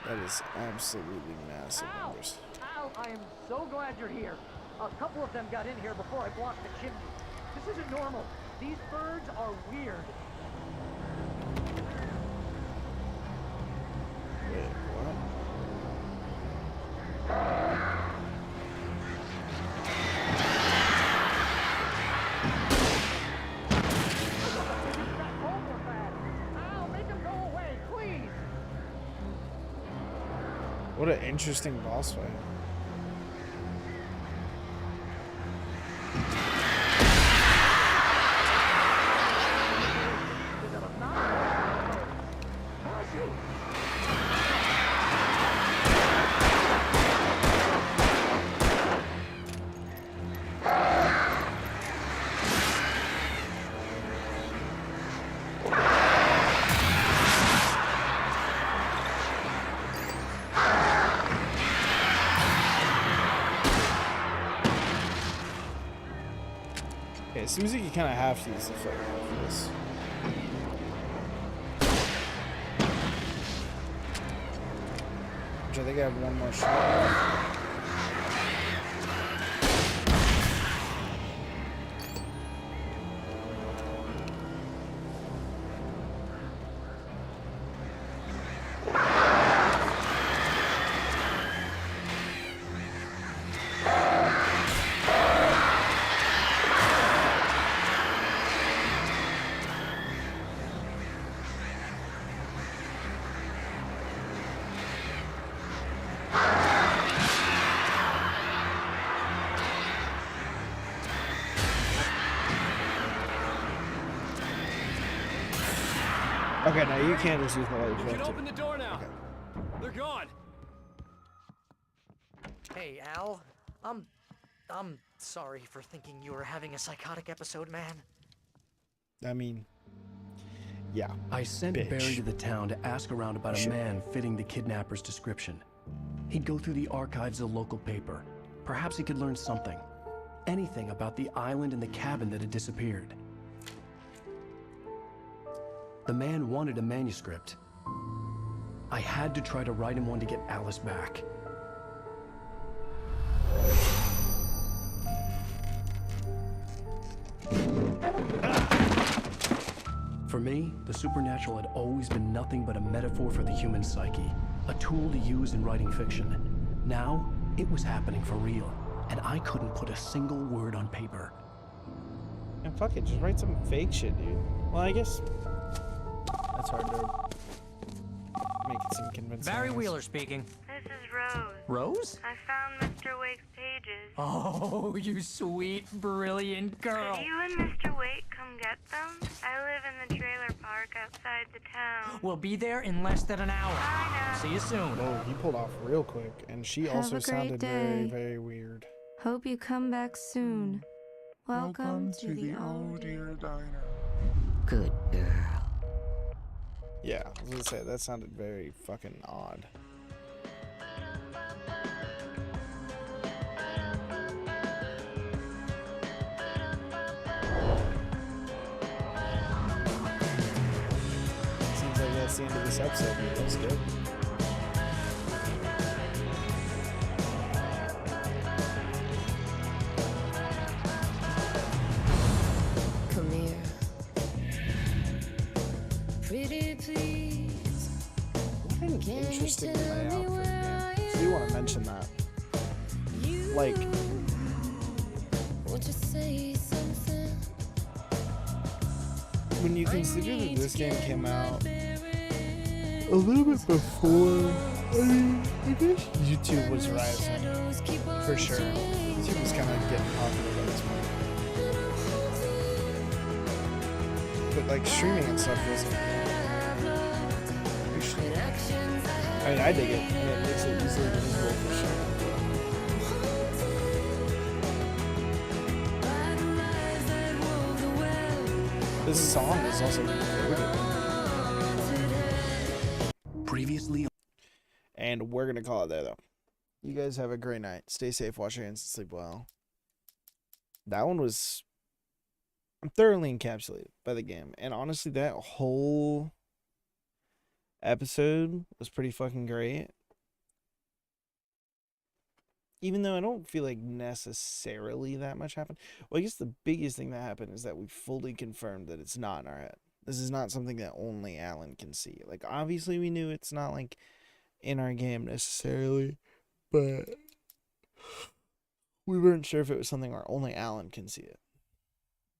That is absolutely massive numbers.
Al, I am so glad you're here. A couple of them got in here before I blocked the chimney. This isn't normal. These birds are weird.
Wait, what? What an interesting boss fight. It seems like you kind of have to use the flare for this. Which I think I have one more shot. Okay, now you can't just use the light.
You can open the door now. Okay. They're gone.
Hey, Al. I'm sorry for thinking you were having a psychotic episode, man.
I mean, yeah.
I sent Barry to the town to ask around about a man fitting the kidnapper's description. He'd go through the archives of the local paper. Perhaps he could learn something. Anything about the island and the cabin that had disappeared. The man wanted a manuscript. I had to try to write him one to get Alice back. For me, the supernatural had always been nothing but a metaphor for the human psyche, a tool to use in writing fiction. Now, it was happening for real, and I couldn't put a single word on paper.
And fuck it, just write some fake shit, dude. Well, I guess that's hard to make it seem convincing.
Barry Wheeler speaking.
This is Rose.
Rose?
I found Mr. Wake's pages.
Oh, you sweet, brilliant girl.
Could you and Mr. Wake come get them? I live in the trailer park outside the town.
We'll be there in less than an hour.
I know.
See you soon.
Whoa, he pulled off real quick, and she
Have
also
a great
sounded very,
day.
very weird.
Hope you come back soon. Welcome to the
old dear diner.
Good girl.
Yeah, I was gonna say, that sounded very fucking odd. Seems like that's the end of this episode, dude. That was good.
Come here. Pretty please.
What an interesting layout for the game. So you want to mention that. Like,
Won't you say something?
when you consider that this game came out a little bit before, I mean, I guess YouTube was rising, for sure. YouTube was kind of getting popular by this point. But like streaming and stuff wasn't. I mean, I dig it, and it makes it easily visible for sure. This song is also really good.
Previously,
and we're gonna call it there, though. You guys have a great night. Stay safe, wash your hands, and sleep well. That one was... I'm thoroughly encapsulated by the game. And honestly, that whole episode was pretty fucking great. Even though I don't feel like necessarily that much happened. Well, I guess the biggest thing that happened is that we fully confirmed that it's not in our head. This is not something that only Alan can see. Like, obviously we knew it's not, like, in our game necessarily. But we weren't sure if it was something where only Alan can see it.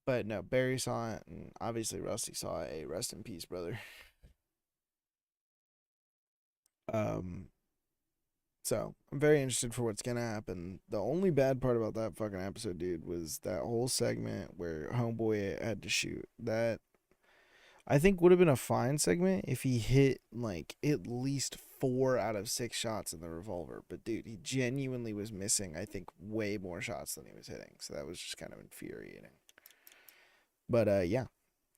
But no, Barry saw it, and obviously Rusty saw it. Rest in peace, brother. So I'm very interested for what's gonna happen. The only bad part about that fucking episode, dude, was that whole segment where Homeboy had to shoot. That I think would have been a fine segment if he hit like at least 4 out of 6 shots in the revolver. But dude, he genuinely was missing, I think, way more shots than he was hitting. So that was just kind of infuriating. But yeah,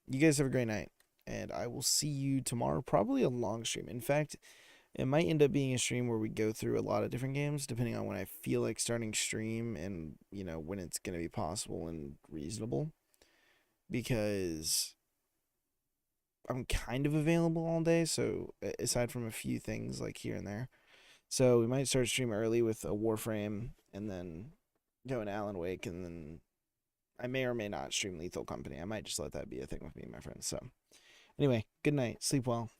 you guys have a great night, and I will see you tomorrow. Probably a long stream. In fact, it might end up being a stream where we go through a lot of different games, depending on when I feel like starting stream and, you know, when it's going to be possible and reasonable. Because I'm kind of available all day, so aside from a few things like here and there. So we might start stream early with a Warframe, and then go into Alan Wake, and then I may or may not stream Lethal Company. I might just let that be a thing with me and my friends. So anyway, good night. Sleep well.